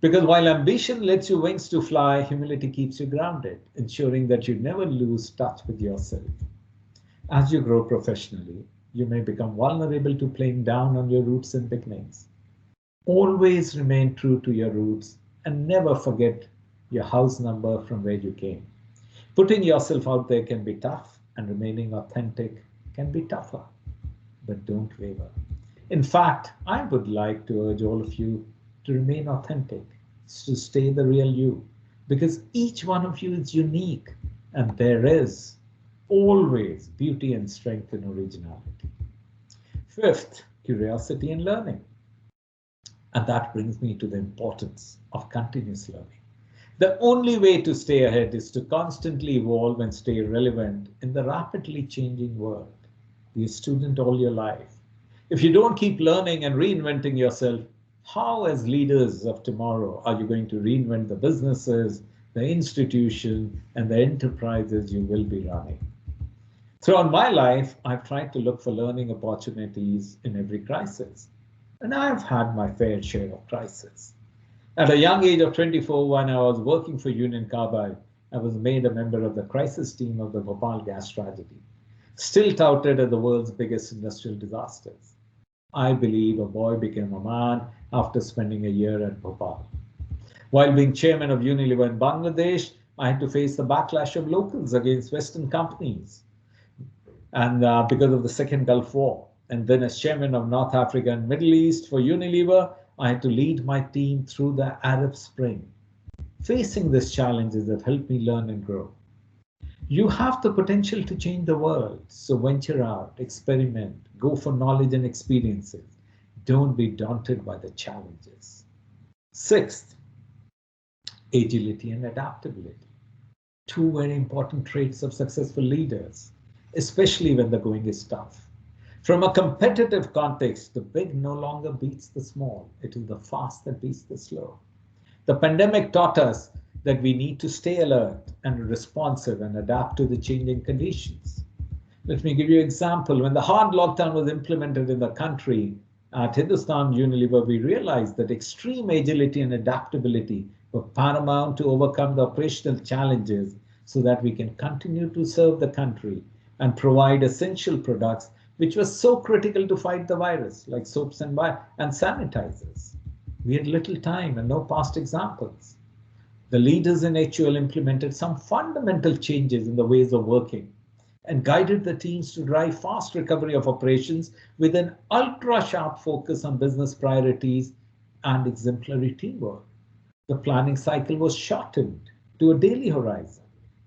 Because while ambition lets you wings to fly, humility keeps you grounded, ensuring that you never lose touch with yourself. As you grow professionally, you may become vulnerable to playing down on your roots and beginnings. Always remain true to your roots and never forget your house number from where you came. Putting yourself out there can be tough, and remaining authentic can be tougher. But don't waver. In fact, I would like to urge all of you to remain authentic, to stay the real you, because each one of you is unique, and there is always beauty and strength in originality. Fifth, curiosity and learning. And that brings me to the importance of continuous learning. The only way to stay ahead is to constantly evolve and stay relevant in the rapidly changing world. Be a student all your life. If you don't keep learning and reinventing yourself, how, as leaders of tomorrow, are you going to reinvent the businesses, the institution, and the enterprises you will be running? Throughout my life, I've tried to look for learning opportunities in every crisis, and I've had my fair share of crises. At a young age of 24, when I was working for Union Carbide, I was made a member of the crisis team of the Bhopal gas tragedy, still touted as the world's biggest industrial disasters. I believe a boy became a man after spending a year at Bhopal. While being chairman of Unilever in Bangladesh, I had to face the backlash of locals against Western companies, and because of the Second Gulf War. And then as chairman of North Africa and Middle East for Unilever, I had to lead my team through the Arab Spring. Facing these challenges have helped me learn and grow. You have the potential to change the world, so venture out, experiment, go for knowledge and experiences. Don't be daunted by the challenges. Sixth, agility and adaptability. Two very important traits of successful leaders, especially when the going is tough. From a competitive context, the big no longer beats the small. It is the fast that beats the slow. The pandemic taught us that we need to stay alert and responsive and adapt to the changing conditions. Let me give you an example. When the hard lockdown was implemented in the country, at Hindustan Unilever, we realized that extreme agility and adaptability were paramount to overcome the operational challenges so that we can continue to serve the country and provide essential products which were so critical to fight the virus, like soaps and sanitizers. We had little time and no past examples. The leaders in HUL implemented some fundamental changes in the ways of working and guided the teams to drive fast recovery of operations with an ultra-sharp focus on business priorities and exemplary teamwork. The planning cycle was shortened to a daily horizon.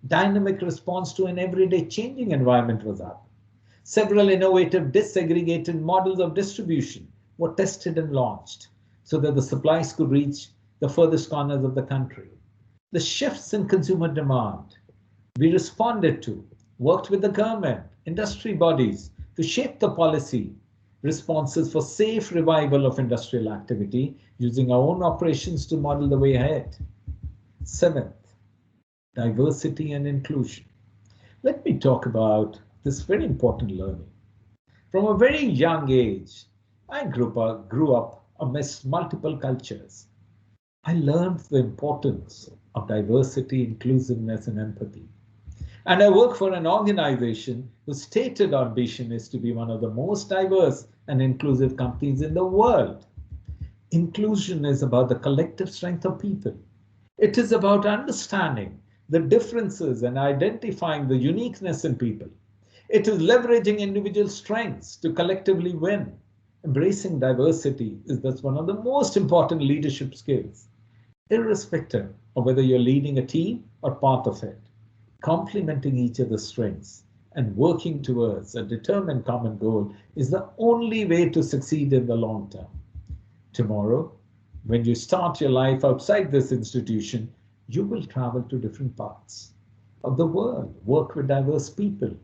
Dynamic response to an everyday changing environment was up. Several innovative disaggregated models of distribution were tested and launched so that the supplies could reach the furthest corners of the country. The shifts in consumer demand we responded to, worked with the government, industry bodies to shape the policy responses for safe revival of industrial activity using our own operations to model the way ahead. Seventh, diversity and inclusion. Let me talk about this very important learning. From a very young age, I grew up amidst multiple cultures. I learned the importance of diversity, inclusiveness, and empathy. And I work for an organization whose stated ambition is to be one of the most diverse and inclusive companies in the world. Inclusion is about the collective strength of people. It is about understanding the differences and identifying the uniqueness in people. It is leveraging individual strengths to collectively win. Embracing diversity is thus one of the most important leadership skills, irrespective of whether you're leading a team or part of it. Complementing each other's strengths and working towards a determined common goal is the only way to succeed in the long term. Tomorrow, when you start your life outside this institution, you will travel to different parts of the world, work with diverse people,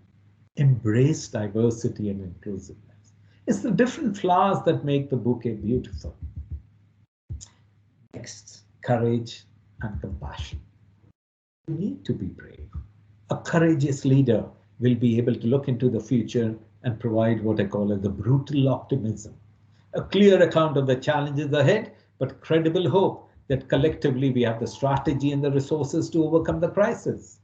embrace diversity and inclusiveness. It's the different flowers that make the bouquet beautiful. Next, courage and compassion. You need to be brave. A courageous leader will be able to look into the future and provide what I call as the brutal optimism. A clear account of the challenges ahead, but credible hope that collectively we have the strategy and the resources to overcome the crisis.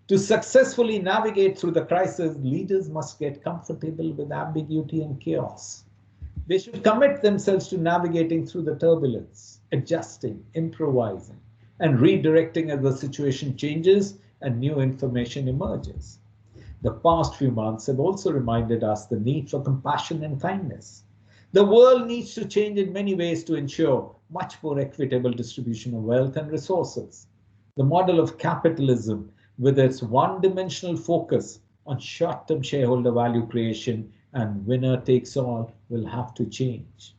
To successfully navigate through the crisis, leaders must get comfortable with ambiguity and chaos. They should commit themselves to navigating through the turbulence, adjusting, improvising, and redirecting as the situation changes and new information emerges. The past few months have also reminded us the need for compassion and kindness. The world needs to change in many ways to ensure much more equitable distribution of wealth and resources. The model of capitalism, with its one-dimensional focus on short-term shareholder value creation and winner takes all, will have to change.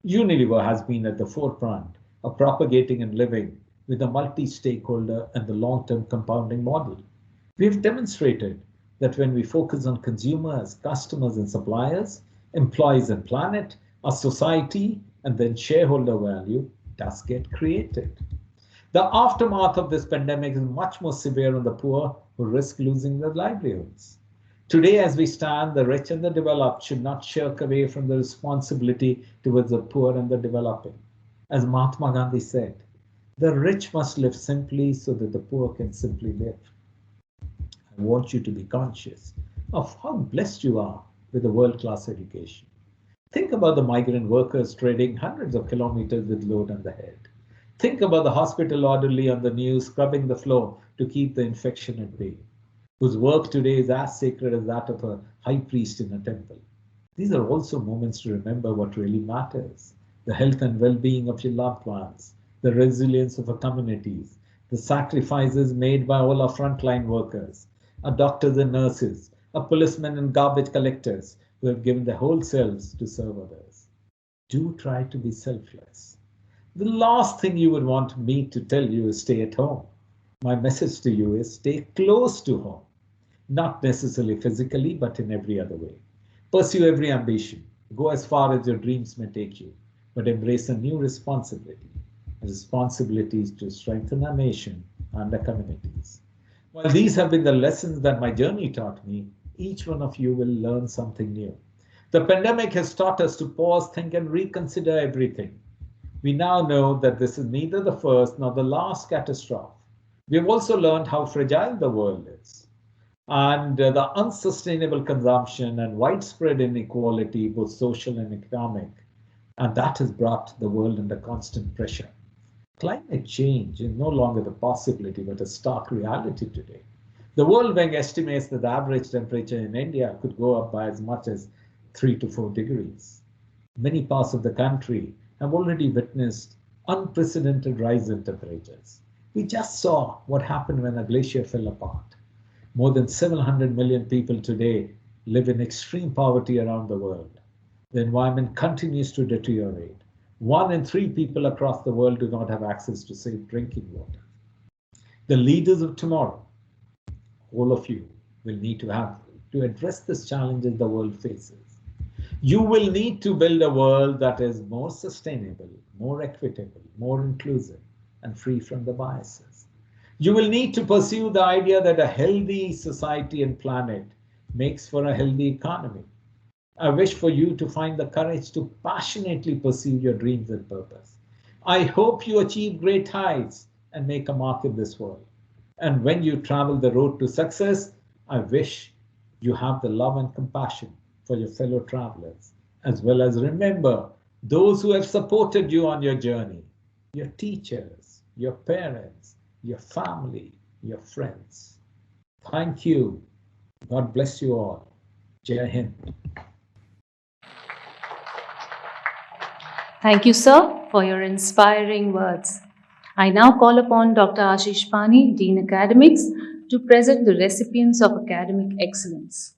Unilever has been at the forefront of propagating and living with a multi-stakeholder and the long-term compounding model. We have demonstrated that when we focus on consumers, customers, and suppliers, employees and planet, our society, and then shareholder value does get created. The aftermath of this pandemic is much more severe on the poor who risk losing their livelihoods. Today, as we stand, the rich and the developed should not shirk away from the responsibility towards the poor and the developing. As Mahatma Gandhi said, the rich must live simply so that the poor can simply live. I want you to be conscious of how blessed you are with a world-class education. Think about the migrant workers trading hundreds of kilometers with load on the head. Think about the hospital orderly on the news scrubbing the floor to keep the infection at bay, whose work today is as sacred as that of a high priest in a temple. These are also moments to remember what really matters: the health and well-being of your loved ones, the resilience of our communities, the sacrifices made by all our frontline workers, our doctors and nurses, our policemen and garbage collectors who have given their whole selves to serve others. Do try to be selfless. The last thing you would want me to tell you is stay at home. My message to you is stay close to home, not necessarily physically, but in every other way. Pursue every ambition. Go as far as your dreams may take you, but embrace a new responsibility. Responsibilities to strengthen our nation and our communities. While these have been the lessons that my journey taught me, each one of you will learn something new. The pandemic has taught us to pause, think, and reconsider everything. We now know that this is neither the first nor the last catastrophe. We have also learned how fragile the world is, and the unsustainable consumption and widespread inequality, both social and economic, and that has brought the world under constant pressure. Climate change is no longer the possibility, but a stark reality today. The World Bank estimates that the average temperature in India could go up by as much as 3 to 4 degrees. Many parts of the country have already witnessed unprecedented rise in temperatures. We just saw what happened when a glacier fell apart. More than 700 million people today live in extreme poverty around the world. The environment continues to deteriorate. 1 in 3 people across the world do not have access to safe drinking water. The leaders of tomorrow, all of you, will need to address this challenges the world faces. You will need to build a world that is more sustainable, more equitable, more inclusive, and free from the biases. You will need to pursue the idea that a healthy society and planet makes for a healthy economy. I wish for you to find the courage to passionately pursue your dreams and purpose. I hope you achieve great heights and make a mark in this world. And when you travel the road to success, I wish you have the love and compassion for your fellow travelers, as well as remember those who have supported you on your journey, your teachers, your parents, your family, your friends. Thank you. God bless you all. Jai Hind. Thank you, sir, for your inspiring words. I now call upon Dr. Ashish Pani, Dean Academics, to present the recipients of academic excellence.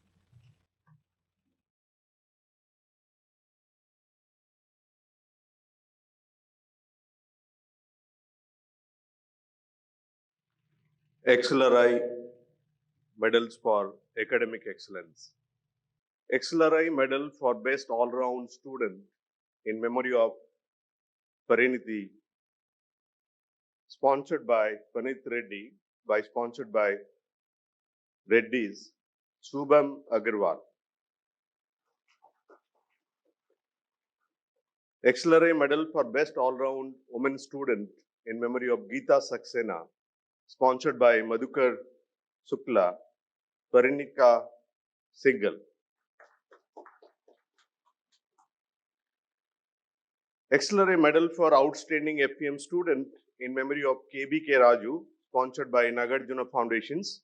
XLRI medals for academic excellence. XLRI medal for best all-round student in memory of Parinidhi, sponsored by Panit Reddy, sponsored by Reddy's, Shubham Agarwal. XLRI medal for best all-round women student in memory of Geeta Saxena, sponsored by Madhukar Sukla, Parinika Singhal. XLRI medal for outstanding FPM student in memory of KBK Raju, sponsored by Nagarjuna Foundations,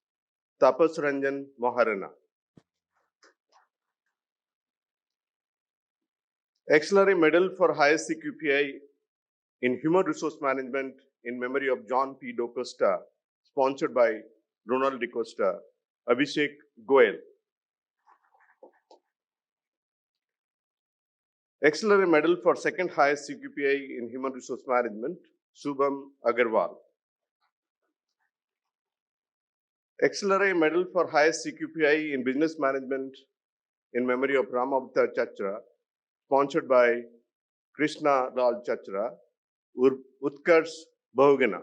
Tapas Ranjan Maharana. XLRI medal for highest CQPI in human resource management in memory of John P. DoCosta, sponsored by Ronald DeCosta, Abhishek Goel. XLRI medal for second highest CQPI in human resource management, Shubham Agarwal. XLRI medal for highest CQPI in business management in memory of Ramavatar Chachra, sponsored by Krishna Lal Chachra, Utkars Bahugana.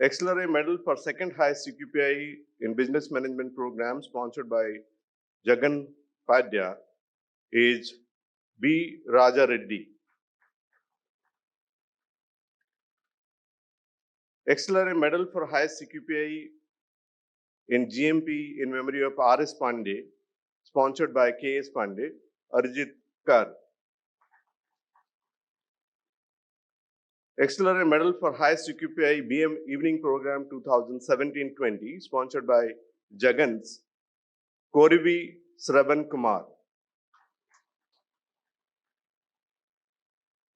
Accelerate Medal for second highest CQPI in Business Management Program, sponsored by Jagan Padya, is B. Raja Reddy. Accelerate Medal for highest CQPI in GMP in memory of R.S. Pandey, sponsored by K.S. Pandey, Arjit Kar. Accelerate Medal for highest CQPI BM Evening Program 2017-20, sponsored by Jagans, Korivi Sravan Kumar.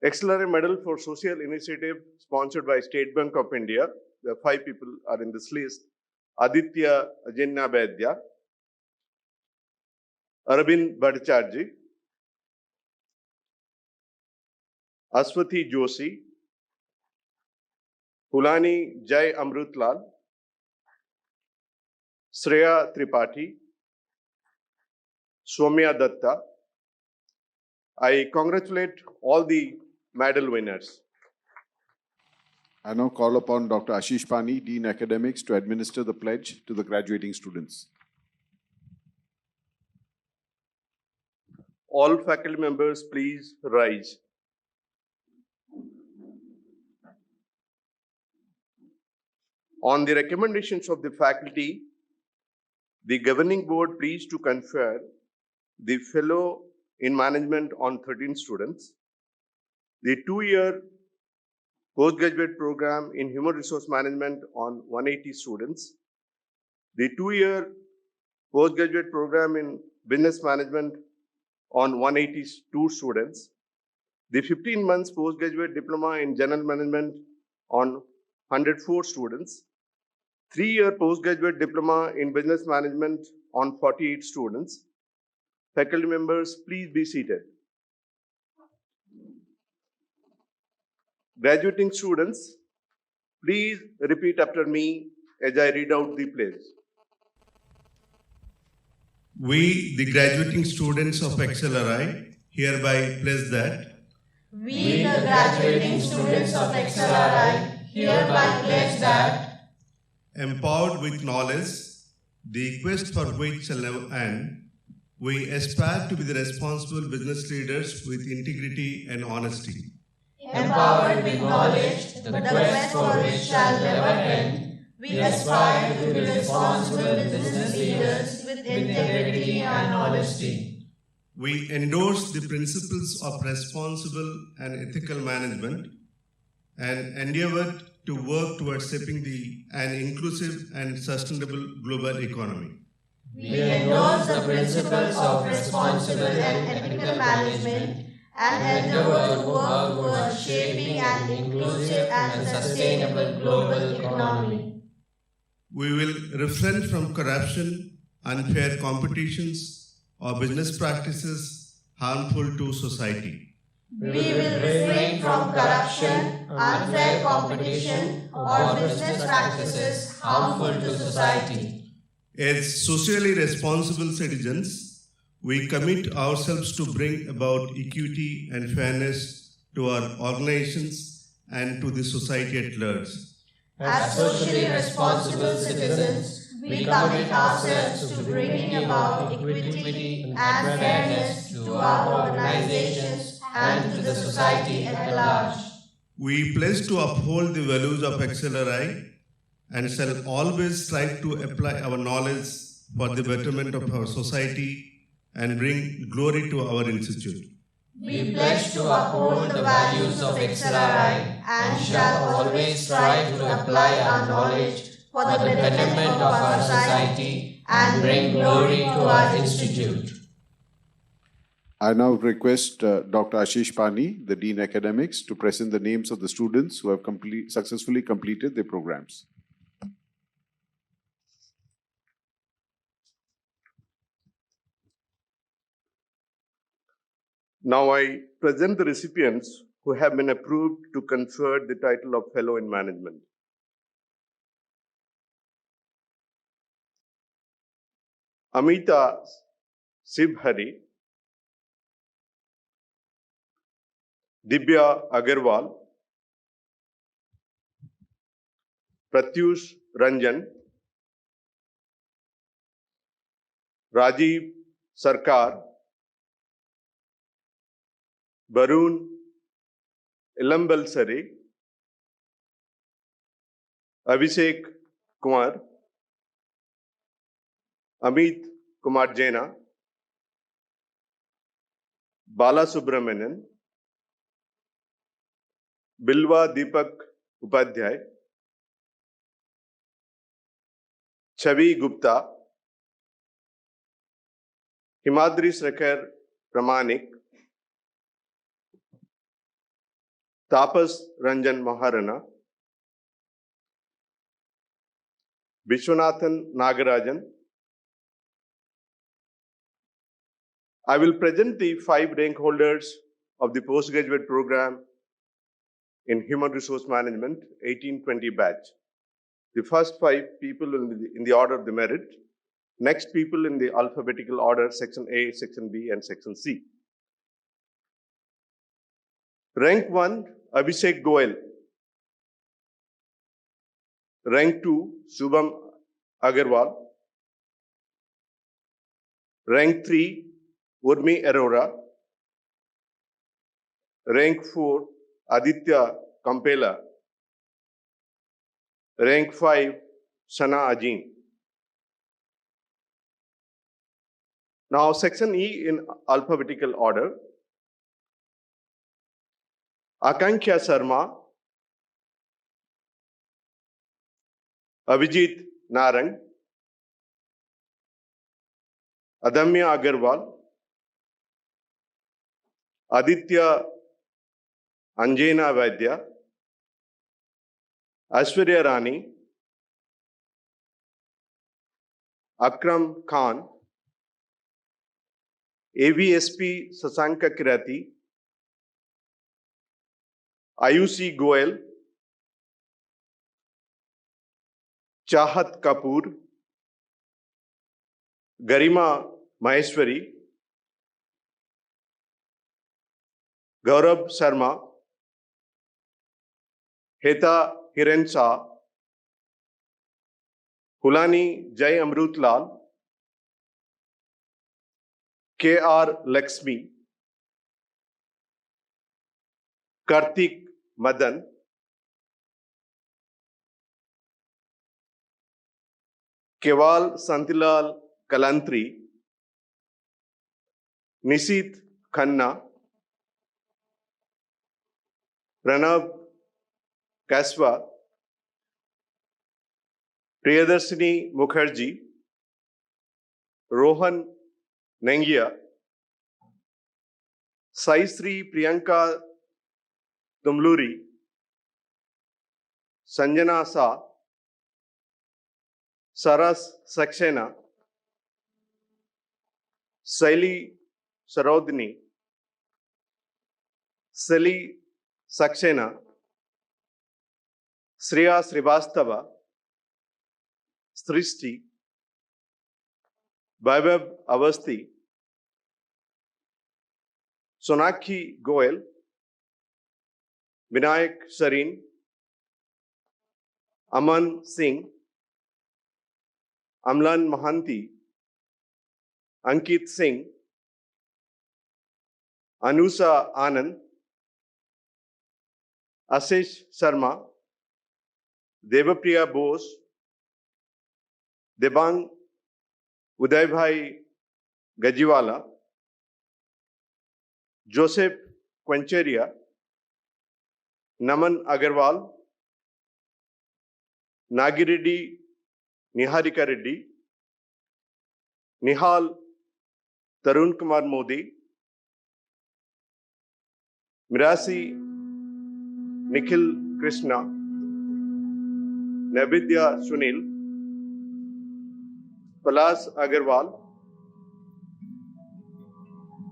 Accelerate Medal for Social Initiative, sponsored by State Bank of India. There are 5 people are in this list. Aditya Ajanya Vaidya, Arvind Bhattacharjee, Aswati Joshi, Hulani Jai Amrutlal, Shreya Tripathi, Soumya Datta. I congratulate all the medal winners. I now call upon Dr. Ashish Pani, Dean Academics, to administer the pledge to the graduating students. All faculty members, please rise. On the recommendations of the faculty, the governing board pleased to confer the Fellow in Management on 13 students, the 2-year postgraduate program in Human Resource Management on 180 students, the 2-year postgraduate program in Business Management on 182 students, the 15 months postgraduate diploma in General Management on 104 students, 3-year postgraduate diploma in Business Management on 48 students. Faculty members, please be seated. Graduating students, please repeat after me as I read out the pledge. We, the graduating students of XLRI, hereby pledge that we, the graduating students of XLRI, hereby pledge that empowered with knowledge, the quest for which shall never end, we aspire to be the responsible business leaders with integrity and honesty. Empowered with knowledge, the quest for which shall never end, we aspire to be responsible business leaders with integrity and honesty. We endorse the principles of responsible and ethical management and endeavor to work towards shaping an inclusive and sustainable global economy. We endorse the principles of responsible and ethical management and endeavor to work towards shaping an inclusive and sustainable global economy. We will refrain from corruption, unfair competitions, or business practices harmful to society. We will refrain from corruption, unfair competition, or business practices harmful to society. As socially responsible citizens, we commit ourselves to bring about equity and fairness to our organizations and to the society at large. As socially responsible citizens, we commit ourselves to bringing about equity and fairness to our organizations and to the society at large. We pledge to uphold the values of XLRI and shall always strive to apply our knowledge for the betterment of our society and bring glory to our institute. We pledge to uphold the values of XLRI and shall always strive to apply our knowledge for the betterment of our society and bring glory to our institute. I now request Dr. Ashish Pani, the Dean Academics, to present the names of the students who have successfully completed their programs. Now I present the recipients who have been approved to confer the title of Fellow in Management. Amita Sibhari, Dibya Agarwal, Pratyush Ranjan, Rajiv Sarkar, Barun Ilambalsari, Abhishek Kumar, Amit Kumar Jaina, Bala Subramanian, Bilwa Deepak Upadhyay, Chavi Gupta, Himadri Shekhar Pramanik, Tapas Ranjan Maharana, Vishwanathan Nagarajan. I will present the 5 rank holders of the postgraduate program in Human Resource Management 1820 batch. The first 5 people in the order of the merit, next people in the alphabetical order, section A, section B, and section C. Rank 1, Abhishek Goel. Rank 2, Shubham Agarwal. Rank 3, Urmi Arora. Rank 4, Aditya Kampela. Rank 5, Sana Ajin. Now, section E in alphabetical order. Akanksha Sharma, Abhijit Narang, Adamya Agarwal, Aditya Anjena Vaidya, Aishwarya Rani, Akram Khan, AVSP Sasanka Kirati, Ayushi Goel, Chahat Kapoor, Garima Maheshwari, Gaurav Sharma, Heta Hiren Shah, Hulani Jai Amrut Lal, K.R. Lakshmi, Kartik Madan, Keval Santilal Kalantri, Nishit Khanna, Pranav Kaswa, Priyadarshini Mukherjee, Rohan Nengia, Saisri Priyanka Tumluri, Sanjana Sa, Saras Saxena, Saili Sarodini, Sali Saxena, Sriya Srivastava, Srishti, Vaibhav Avasti, Sonakshi Goel, Vinayak Sareen, Aman Singh, Amlan Mahanti, Ankit Singh, Anusa Anand, Ashish Sharma, Devapriya Bose, Debang Udaybhai Gajiwala, Joseph Quencheria, Naman Agarwal, Nagireddy Niharika Reddy, Nihal Tarun Kumar Modi, Mirasi Nikhil Krishna, Navidya Sunil, Palas Agarwal,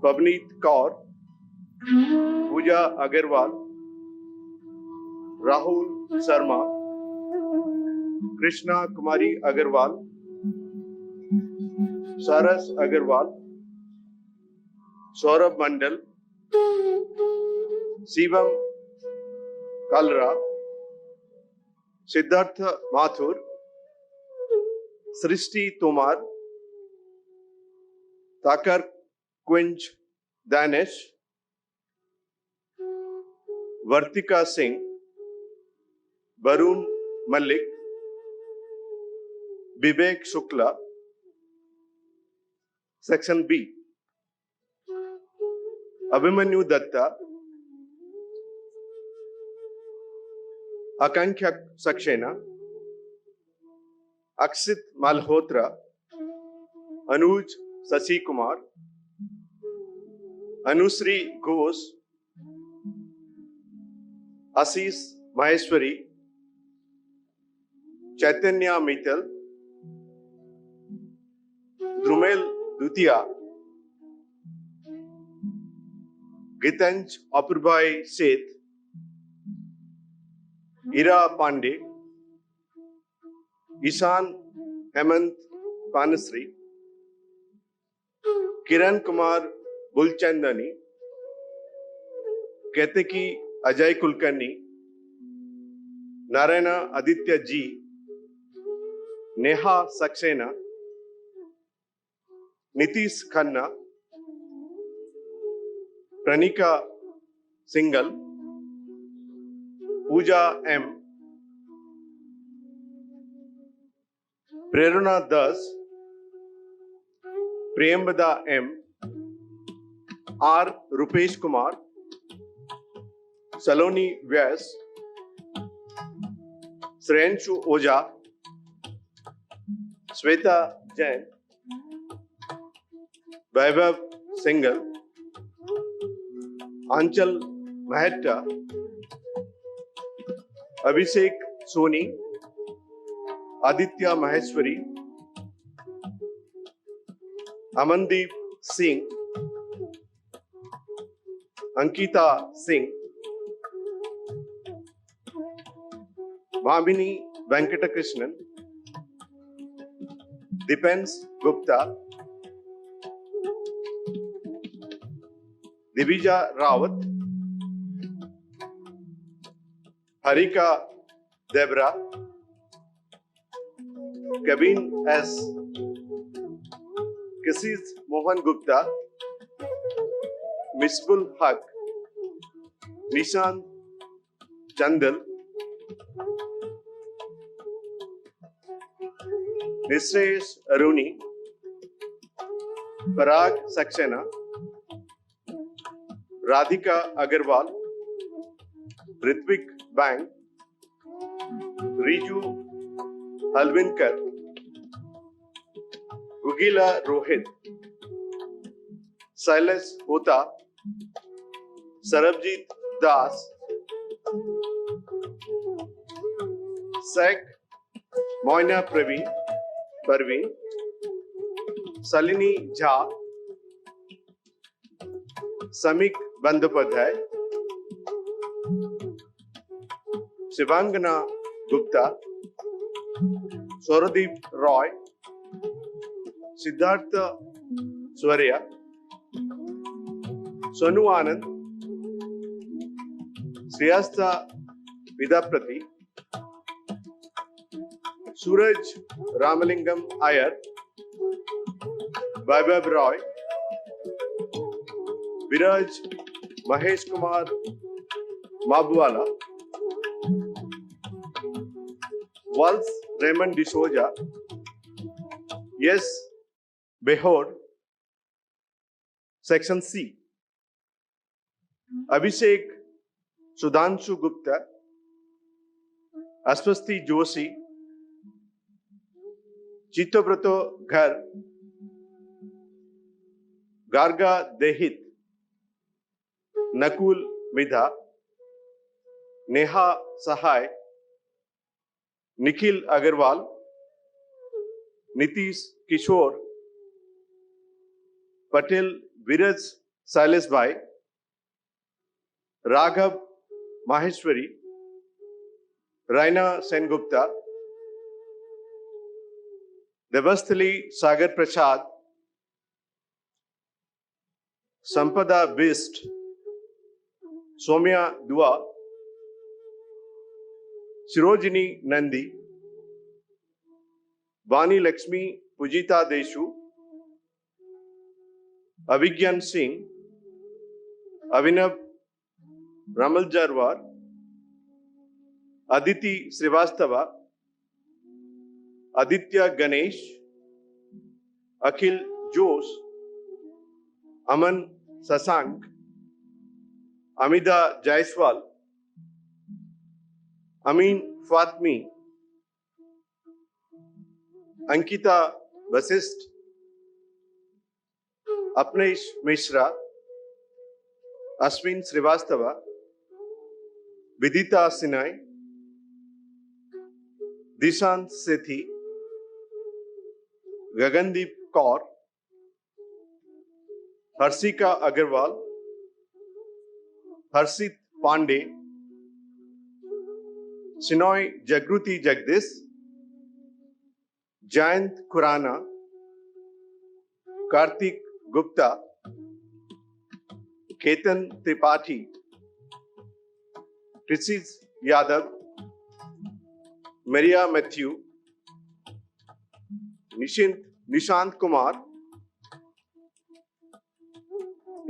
Pavneet Kaur, Pooja Agarwal, Rahul Sharma, Krishna Kumari Agarwal, Saras Agarwal, Saurabh Mandal, Shivam Kalra, Siddhartha Mathur, Srishti Tomar, Thakar Quinj Danesh, Vartika Singh, Barun Malik, Vivek Shukla. Section B. Abhimanyu Datta, Akankya Saxena, Aksit Malhotra, Anuj Sasi Kumar, Anusri Ghosh, Asis Maheshwari, Chaitanya Mittal, Drumel Dutia, Gitanj Apurbai Seth, Ira Pandey, Ishan Hemant Panasri, Kiran Kumar Bulchandani, Ketaki Ajay Kulkarni, Narayana Aditya G, Neha Saxena, Nitish Khanna, Pranika Singhal, Pooja M, Prerana Das, Priyambada M, R. Rupesh Kumar, Saloni Vyas, Sreyanshu Oja, Sweta Jain, Vaibhav Singhal, Anchal Mahetta, Abhishek Soni, Aditya Maheshwari, Amandeep Singh, Ankita Singh, Bhamini Venkatakrishnan, Dipens Gupta, Divija Rawat, Harika Debra, Kevin S, Kasis Mohan Gupta, Misbul Haq, Nishan Chandal, Nisresh Aruni, Parag Saxena, Radhika Agarwal, Ritvik Bang, Riju Halvinkar, Gugila Rohit, Silas Hota, Sarabjit Das, Sek Moina Parveen, Salini Jha, Samik Bandyopadhyay, Shivangana Gupta, Soradeep Roy, Siddhartha Swarya, Sonu Anand, Sriyasta Vidaprati, Suraj Ramalingam Iyer, Vaibhav Roy, Viraj Mahesh Kumar Mabwala, Waltz Raymond D'Souza, Yes Behor. Section C. Abhishek Sudhanshu Gupta, Aswasti Joshi, Chitobrato Ghar, Garga Dehit, Nakul Midha, Neha Sahai, Nikhil Agarwal, Nitish Kishore, Patel Viraj Silas Bhai, Raghav Maheshwari, Raina Sengupta, Devasthali Sagar Prasad, Sampada Bist, Somya Dua, Shirojini Nandi, Vani Lakshmi Pujita Deshu, Avigyan Singh, Avinav Ramal Jarwar, Aditi Srivastava, Aditya Ganesh, Akhil Jose, Aman Sasank, Amida Jaiswal, Amin Fatmi, Ankita Vasist, Apnesh Mishra, Ashwin Srivastava, Vidita Sinai, Dishant Sethi, Gagandeep Kaur, Harsika Agarwal, Harshit Pandey, Shinoy Jagruti Jagdish, Jayant Khurana, Kartik Gupta, Ketan Tripathi, Trisis Yadav, Maria Matthew, Nishant Kumar,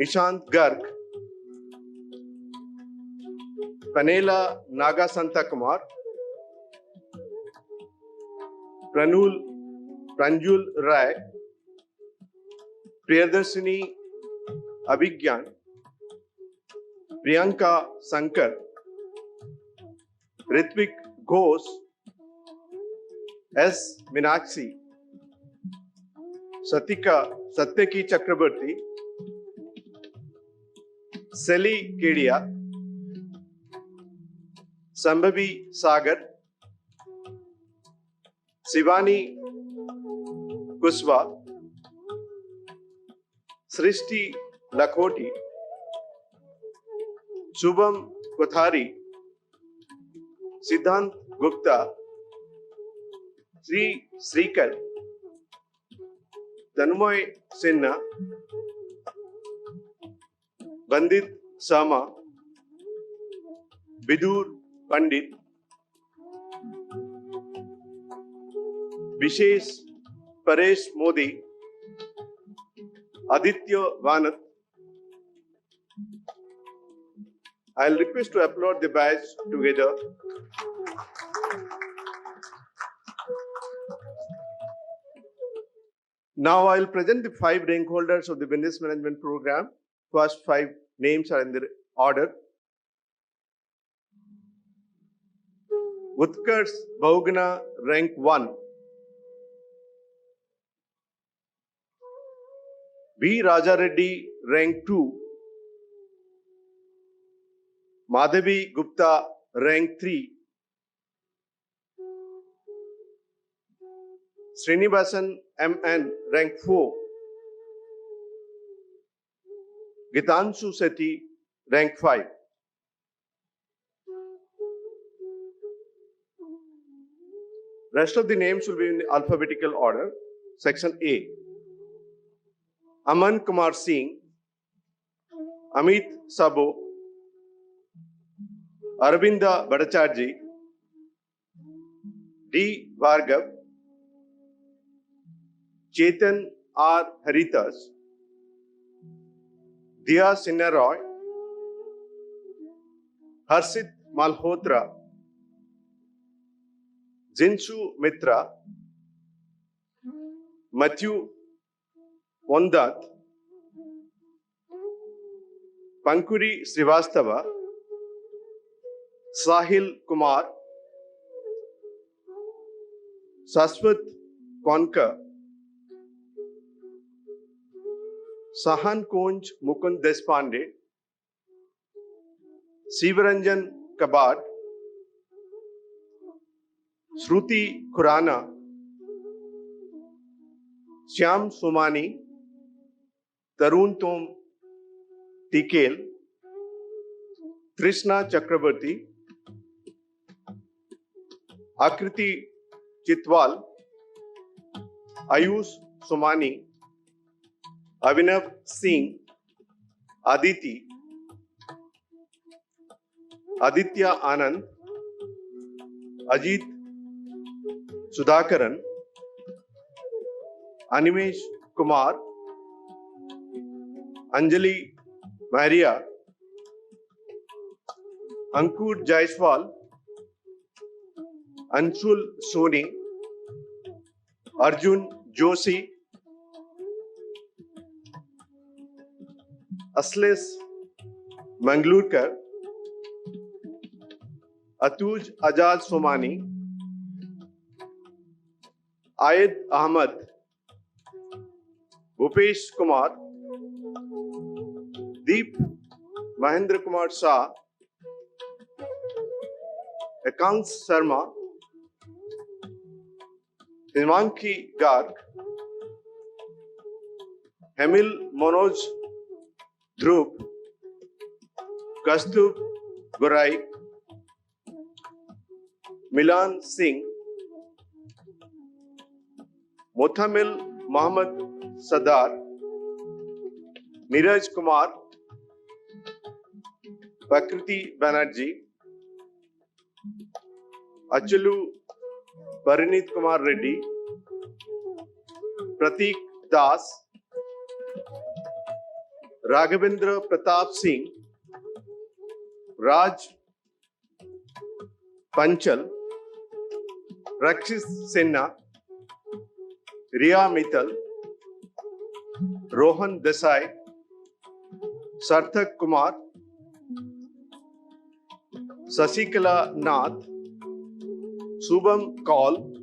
Nishant Garg, Panela Naga Santa Kumar, Pranjul Rai, Priyadarshini Abhigyan, Priyanka Sankar, Ritvik Ghosh, S. Minakshi, Satyaki Chakrabarti, Seli Kedia, Sambhavi Sagar, Sivani Kuswa, Srishti Lakhoti, Shubham Kothari, Siddhant Gupta, Sri Srikar, Tanmoy Sinha, Bandit Sama, Bidur Pandit, Vishesh Paresh Modi, Aditya Vanat. I'll request to applaud the batch together. Now I'll present the 5 rank holders of the Business Management Program. First 5 names are in the order. Utkarsh Bahuguna, rank 1. V. Raja Reddy, rank 2. Madhavi Gupta, rank 3. Srinivasan M.N., rank 4. Gitanshu Sethi, rank 5. Rest of the names will be in alphabetical order. Section A. Aman Kumar Singh, Amit Sabo, Arvinda Bhattacharjee, D. Bhargav, Chetan R. Haritas, Diya Sinha Roy, Harshit Malhotra, Jinshu Mitra, Matthew Ondat, Pankuri Srivastava, Sahil Kumar, Saswat Konkar, Sahan Konj Mukund Deshpande, Sivaranjan Kabad, Shruti Khurana, Shyam Somani, Tarun Tom Tikel, Trishna Chakrabarti, Akriti Chitwal, Ayush Somani, Avinav Singh, Aditi, Aditya Anand, Ajit Sudhakaran, Animesh Kumar, Anjali Maria, Ankur Jaiswal, Anshul Soni, Arjun Joshi, Asles Manglurkar, Atuj Ajaz Somani, Ayed Ahmad, Bhupesh Kumar, Deep Mahendra Kumar Shah, Ekans Sharma, Himanki Garg, Hemil Manoj Dhruv, Kastub Gorai, Milan Singh, Mothamil Mohammad Sadar, Neeraj Kumar, Prakriti Banerjee, Achulu Parinit Kumar Reddy, Pratik Das, Raghavendra Pratap Singh, Raj Panchal, Rakshit Sinha, Riya Mittal, Rohan Desai, Sarthak Kumar, Sasikala Nath, Subham Kaul,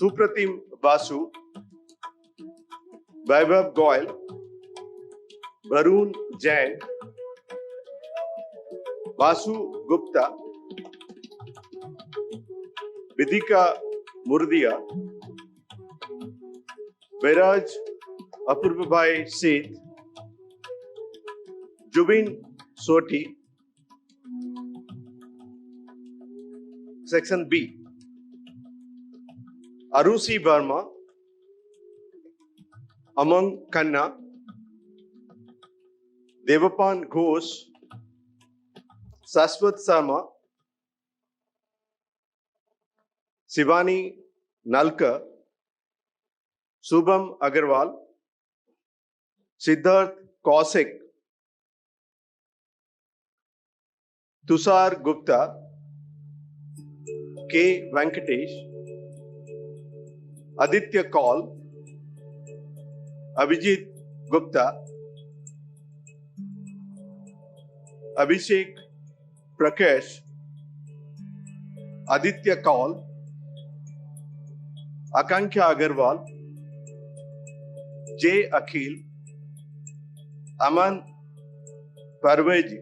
Supratim Basu, Vaibhav Goyal, Varun Jain, Vasu Gupta, Vidika Murdia, Viraj Apurvabhai Seth, Jubin Soti. Section B. Arusi Verma, Amang Khanna, Devapan Ghosh, Saswat Sharma, Shivani Nalka, Subham Agarwal, Siddharth Kaushik, Tushar Gupta, K. Venkatesh, Aditya Kaul, Abhijit Gupta, Abhishek Prakash, Aditya Kaul, Akanksha Agarwal, J. Akhil, Aman Parvez,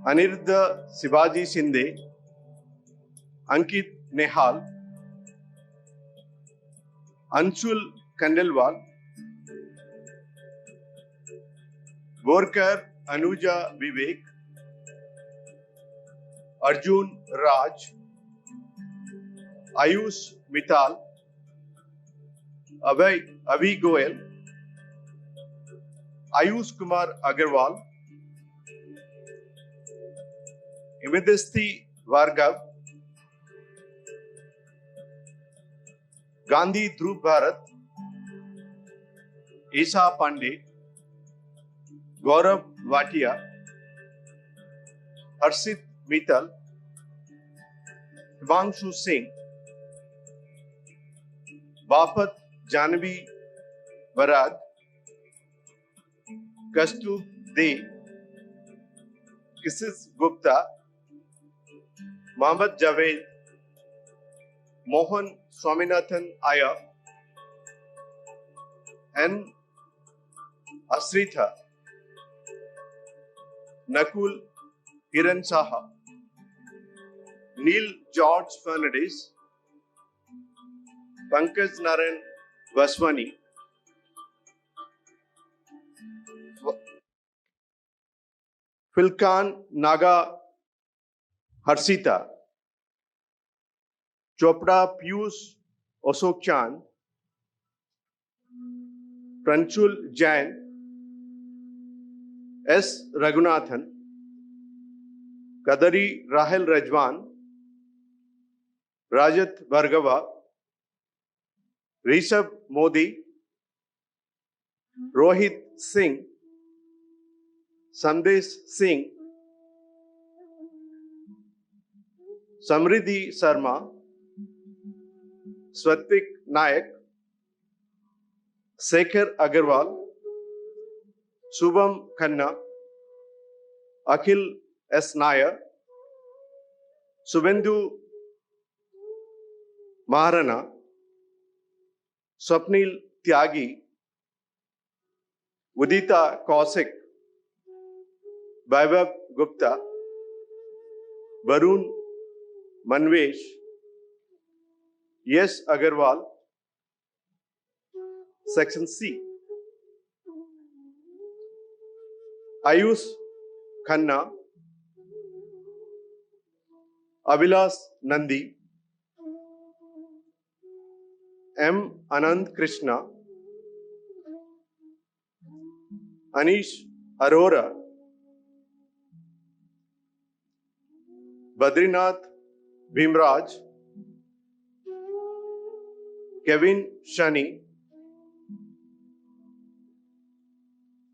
Aniruddha Shivaji Shinde, Ankit Nehal, Anshul Kandelwal, Borkar Anuja Vivek, Arjun Raj, Ayush Mittal, Avi Goel, Ayush Kumar Agarwal, Imidasti Vargav, Gandhi Dhruv Bharat, Isha Pandey, Gaurav Vatia, Harshit Mittal, Himanshu Singh, Bapat Janvi Varad, Kastub De, Kisis Gupta, Mohammad Javed, Mohan Swaminathan Iyer, N. Asritha, Nakul Kiran Saha, Neil George Fernandes, Pankaj Narayan Vaswani, Filkan Naga Harsita, Chopra Piyush Ashok Chand, Pranchul Jain, S. Raghunathan, Kadari Rahel Rajwan, Rajat Bhargava, Rishabh Modi, Rohit Singh, Sandesh Singh, Samriddhi Sharma, Swatik Nayak, Sekhar Agarwal, Shubham Khanna, Akhil S. Nair, Subhendu Maharana, Swapnil Tyagi, Udita Kaushik, Vaibhav Gupta, Varun Manvesh, Yash Agarwal, Section C. Ayush Khanna, Avilas Nandi, M. Anand Krishna, Anish Arora, Badrinath Bhimraj, Kevin Shani,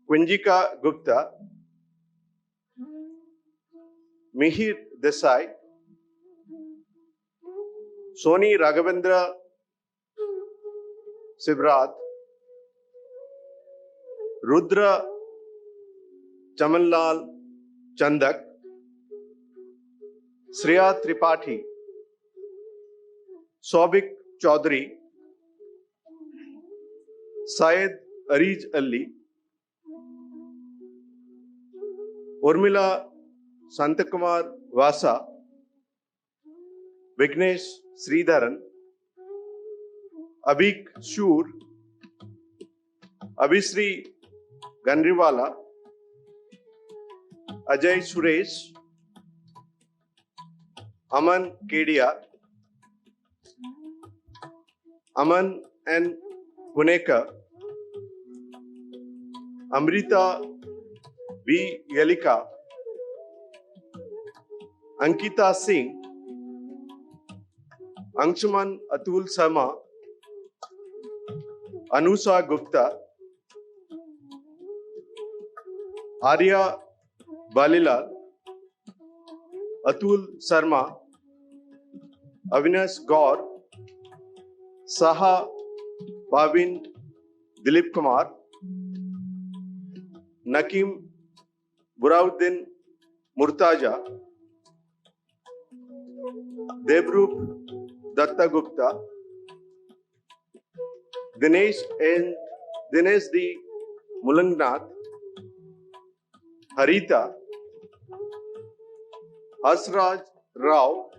Kunjika Gupta, Mihir Desai, Soni Raghavendra Sibrat, Rudra Chamanlal Chandak, Shreya Tripathi, Sobik Chaudhary, Syed Arij Ali, Urmila Santakumar Vasa, Vignesh Sridharan, Abhik Shur, Abhisri Ganriwala, Ajay Suresh, Aman Kedia, Aman N. Punekar, Amrita V. Yelika, Ankita Singh, Anshuman Atul Sharma, Anusa Gupta, Arya Balilal, Atul Sharma, Avinash Gaur, Saha Bhavin Dilip Kumar, Nakim Burauddin Murtaja, Devrup Datta Gupta, Dinesh D. Mulangnath, Harita, Asraj Rao,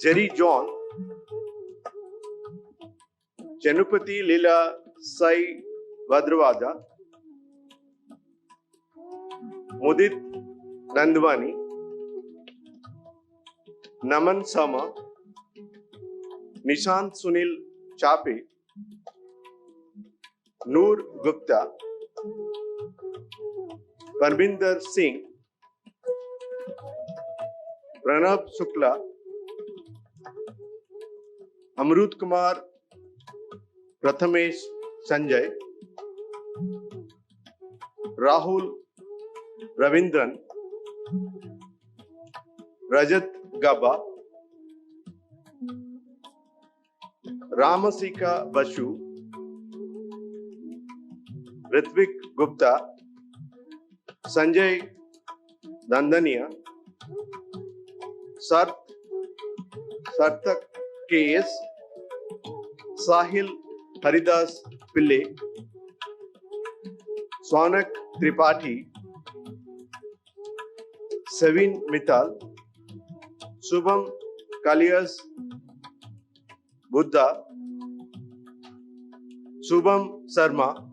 Jerry John, Chenupati Leela Sai Bhadravaja, Mudit Nandwani, Naman Sama, Nishant Sunil Chape, Noor Gupta, Parminder Singh, Pranab Shukla, Amrut Kumar Prathamesh Sanjay, Rahul Ravindran, Rajat Gaba, Ramasika Basu, Ritvik Gupta, Sanjay Dandania, Sarthak K.S., Sahil Haridas Pillai, Swanak Tripathi, Sevin Mittal, Shubham Kalias Buddha, Shubham Sharma,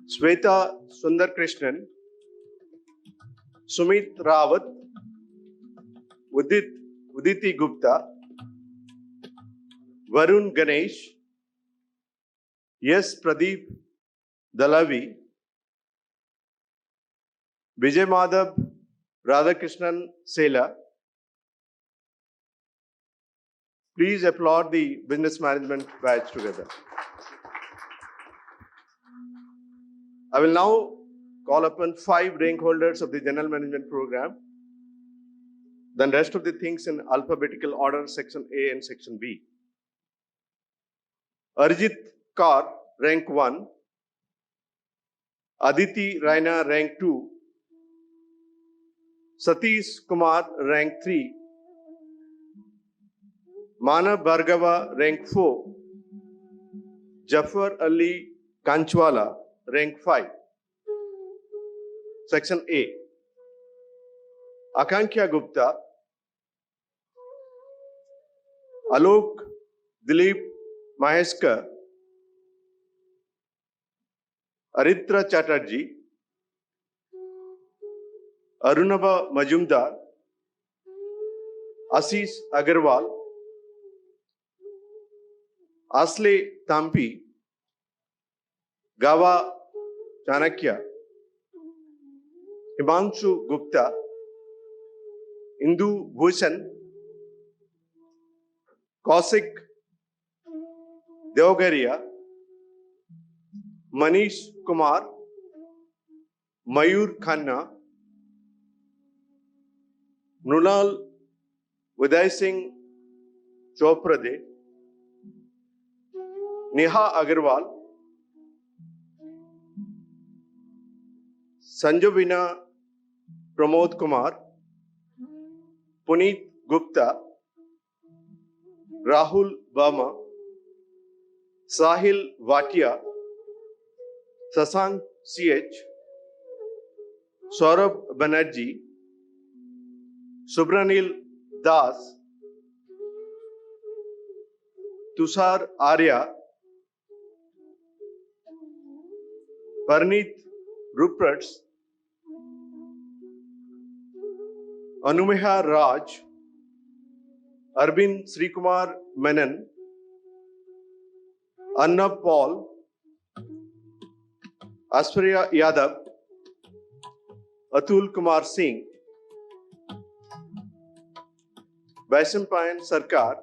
Sweta Sundar Krishnan, Sumit Rawat, Uditi Gupta, Varun Ganesh, S. Pradeep Dalavi, Vijay Madhav Radhakrishnan Sela. Please applaud the business management batch together. I will now call upon 5 rank holders of the general management program. Then rest of the things in alphabetical order, section A and section B. Arjit Kaur, rank 1. Aditi Raina, rank 2. Satish Kumar, rank 3. Manav Bhargava, rank 4. Jafar Ali Kanchwala, rank 5. Section A. Akanksha Gupta, Alok Dilip Maheshkar, Aritra Chatterjee, Arunabha Majumdar, Ashish Agarwal, Asle Tampi, Gava Chanakya, Himanshu Gupta, Indu Bhushan, Kausik Deogaria, Manish Kumar, Mayur Khanna, Mrunal Uday Singh Choprade, Neha Agarwal, Sanjovina Pramod Kumar, Puneet Gupta, Rahul Verma, Sahil Vatia, Sasank CH, Saurabh Banerjee, Subranil Das, Tushar Arya, Parneet Ruperts, Anumeha Raj, Arvind Srikumar Menon, Anna Paul, Aspharya Yadav, Atul Kumar Singh, Vaishampayan Sarkar,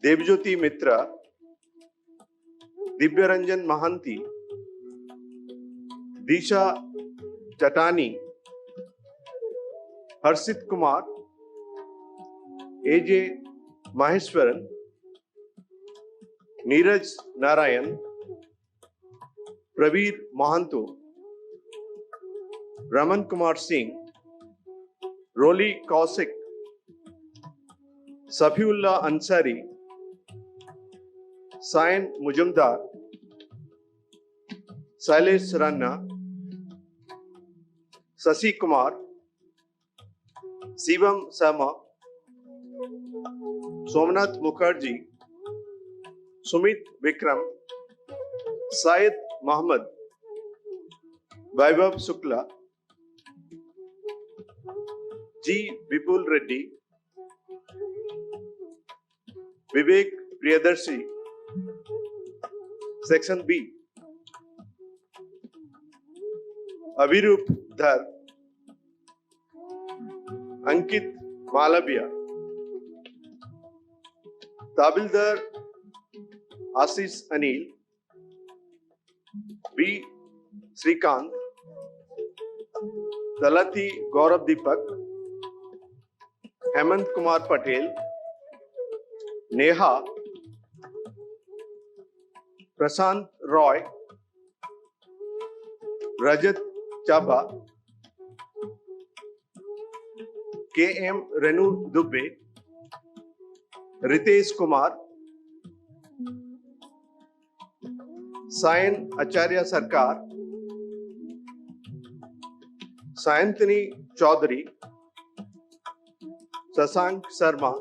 Devjyoti Mitra, Dibyaranjan Mahanti, Disha Chatani, Harshit Kumar, AJ Maheswaran, Neeraj Narayan, Praveer Mahanto, Raman Kumar Singh, Roli Kausik, Safiullah Ansari, Sayan Mujumdar, Sailesh Ranna, Sasi Kumar, Shivam Sama, Somnath Mukherjee, Sumit Vikram, Syed Mohammed, Vaibhav Shukla, G. Vipul Reddy, Vivek Priyadarshi, Section B. Avirup Dhar, Ankit Malabia, Tabildar Ashish Anil, B. Srikant, Dalati Gaurav Deepak, Hemant Kumar Patel, Neha, Prashant Roy, Rajat Chaba, K.M. Renu Dubbe, Ritesh Kumar, Sayan Acharya Sarkar, Sayantini Chaudhary, Sasank Sharma,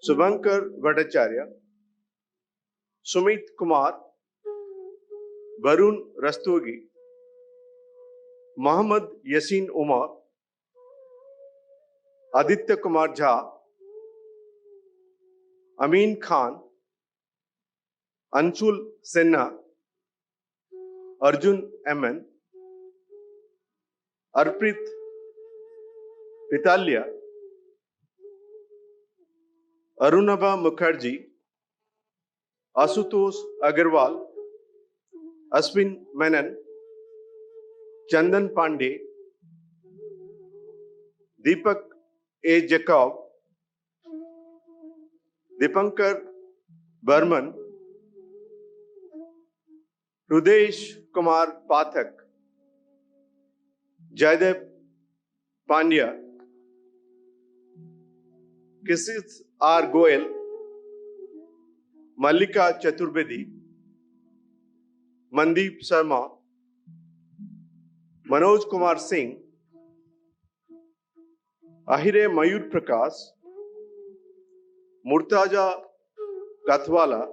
Subhankar Bhattacharya, Sumit Kumar, Varun Rastogi, Mohammad Yasin Umar, Aditya Kumar Jha, Amin Khan, Anshul Sinha, Arjun MN, Arprit Pitalia, Arunabha Mukherjee, Asutosh Agarwal, Ashwin Menon, Chandan Pandey, Deepak A. Jacob, Dipankar Burman, Rudesh Kumar Pathak, Jaidev Pandya, Kisit R. Goel, Mallika Chaturbedi, Mandeep Sharma, Manoj Kumar Singh, Ahire Mayur Prakash, Murtaja Kathwala,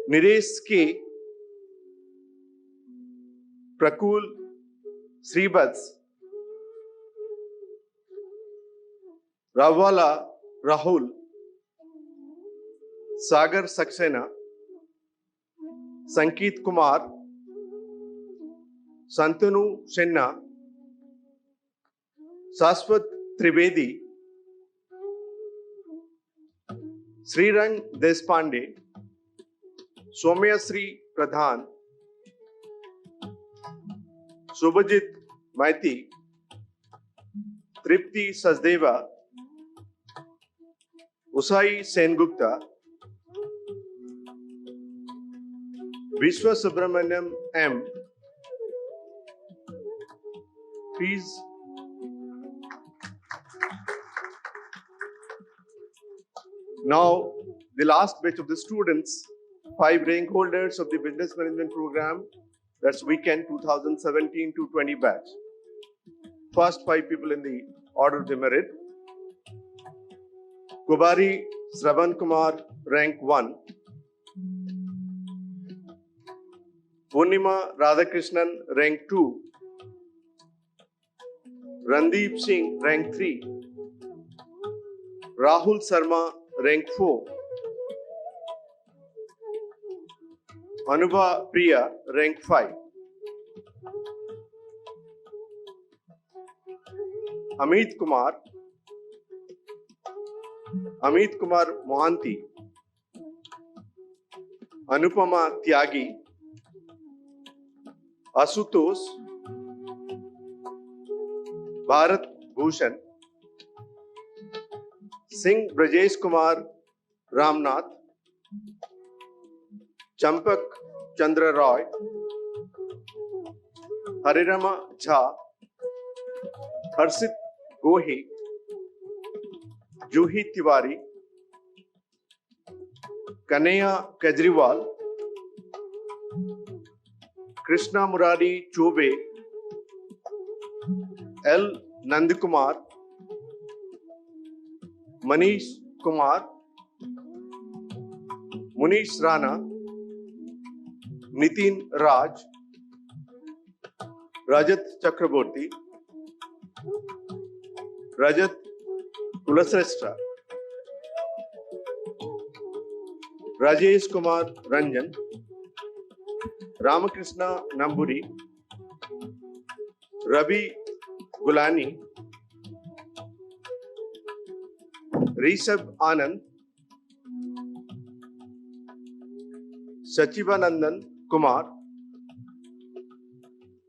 Niresh K, Prakul Sribats, Rawala Rahul, Sagar Saxena, Sankeet Kumar, Santanu Sinha, Saswat Trivedi, Srirang Deshpande, Soumyasri Pradhan, Subhajit Maiti, Tripti Sachdeva, Usai Sengupta, Vishwa Subramaniam M. Please. Now, the last batch of the students, 5 rank holders of the business management program, that's weekend 2017 to 20 batch. First 5 people in the order of the merit. Kubari Shravan Kumar, rank 1. Purnima Radhakrishnan, rank 2. Randeep Singh, rank 3. Rahul Sharma, rank 4. Anubha Priya, rank 5. Amit Kumar Mohanty, Anupama Tyagi, Asutosh, Bharat Bhushan, Singh Brajesh Kumar Ramnath, Champak Chandra Roy, Harirama Jha, Harshit Gohi, Juhi Tiwari, Kanhaiya Kejriwal, Krishna Murari Choube, L. Nandakumar, Manish Kumar, Munish Rana, Nitin Raj, Rajat Chakraborty, Rajat Kulasreshta, Rajesh Kumar Ranjan, Ramakrishna Namburi, Ravi Gulani, Rishabh Anand, Sachivanandan Kumar,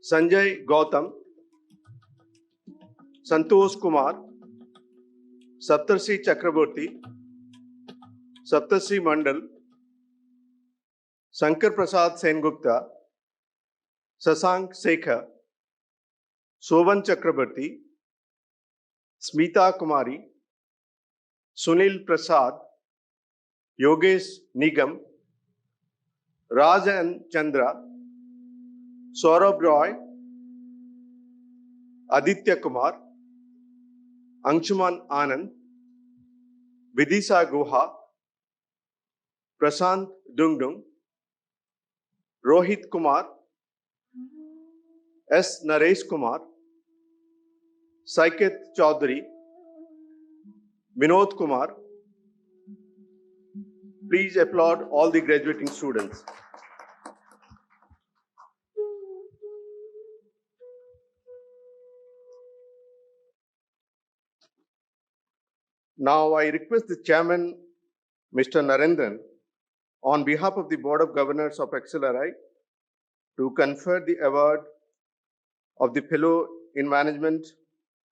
Sanjay Gautam, Santosh Kumar, Saptarshi Chakraborty, Saptarshi Mandal, Shankar Prasad Sengupta, Sasank Sekhar, Sovan Chakraborty, Smita Kumari, Sunil Prasad, Yogesh Nigam, Rajan Chandra, Saurabh Roy, Aditya Kumar, Anshuman Anand, Vidisha Guha, Prashant Dungdung, Rohit Kumar, S. Naresh Kumar, Saiket Chaudhary, Vinod Kumar. Please applaud all the graduating students. Now I request the chairman, Mr. Narendran, on behalf of the Board of Governors of XLRI, to confer the award of the Fellow in Management,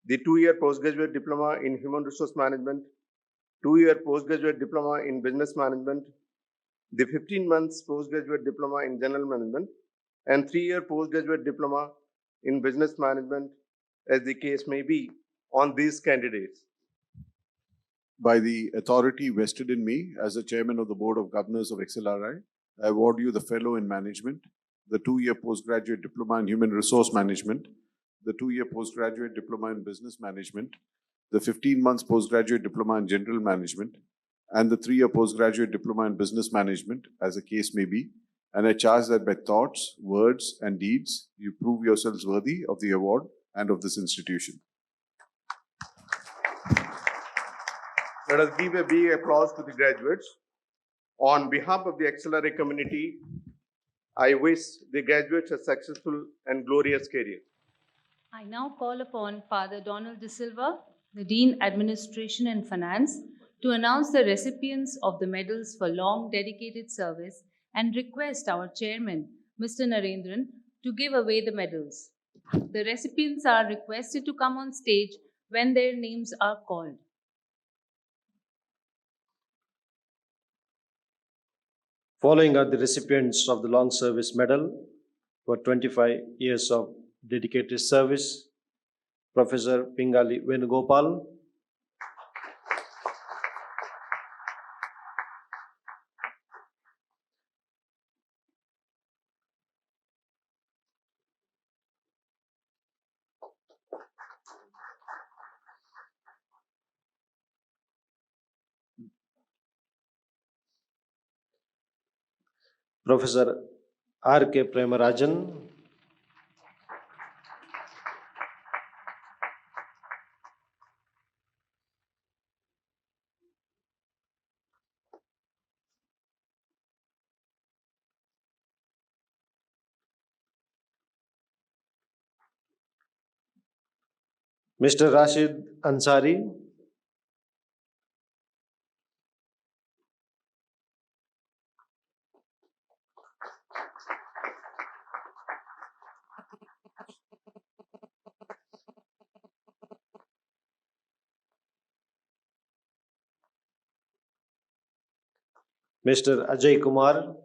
the 2-year postgraduate diploma in Human Resource Management, 2-year postgraduate diploma in Business Management, the 15 months postgraduate diploma in General Management, and 3-year postgraduate diploma in Business Management, as the case may be, on these candidates. By the authority vested in me as the chairman of the Board of Governors of XLRI, I award you the Fellow in Management, the 2-year postgraduate diploma in Human Resource Management, the 2-year postgraduate diploma in Business Management, the 15 months postgraduate diploma in General Management, and the 3-year postgraduate diploma in Business Management, as the case may be, and I charge that by thoughts, words, and deeds, you prove yourselves worthy of the award and of this institution. Let us give a big applause to the graduates. On behalf of the XLRI community, I wish the graduates a successful and glorious career. I now call upon Father Donald De Silva, the Dean Administration and Finance, to announce the recipients of the medals for long dedicated service and request our chairman, Mr. Narendran, to give away the medals. The recipients are requested to come on stage when their names are called. Following are the recipients of the Long Service Medal for 25 years of dedicated service: Professor Pingali Venugopal, Professor R.K. Premarajan, Mr. Rashid Ansari, Mr. Ajay Kumar,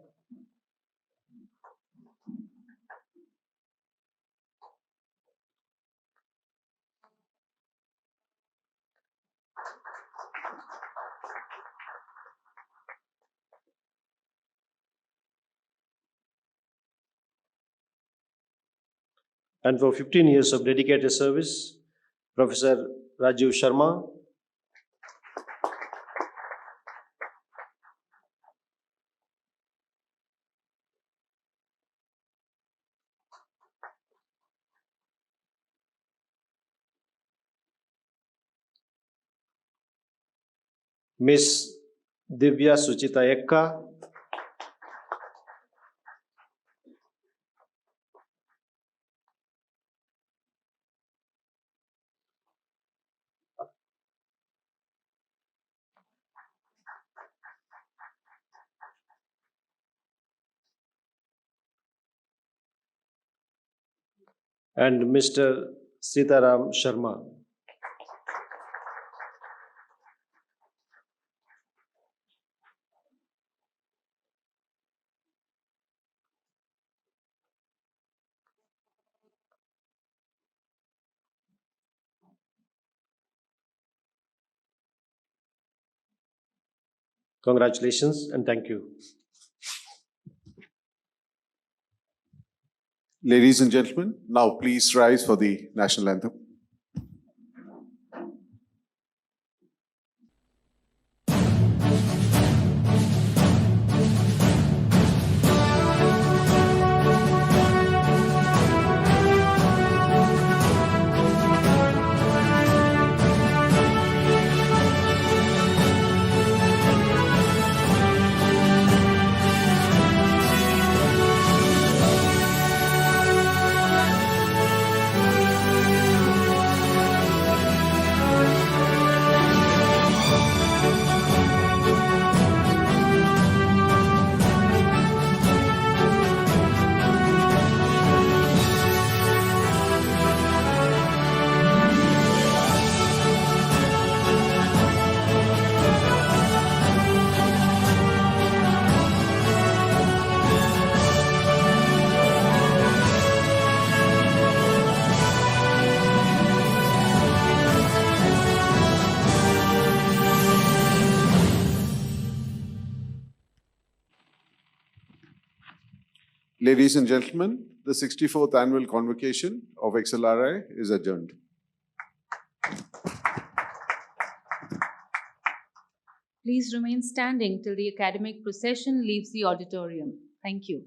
and for 15 years of dedicated service, Professor Rajiv Sharma, Miss Divya Suchita Ekka, and Mr. Sitaram Sharma. Congratulations and thank you. Ladies and gentlemen, now please rise for the national anthem. Ladies and gentlemen, the 64th annual convocation of XLRI is adjourned. Please remain standing till the academic procession leaves the auditorium. Thank you.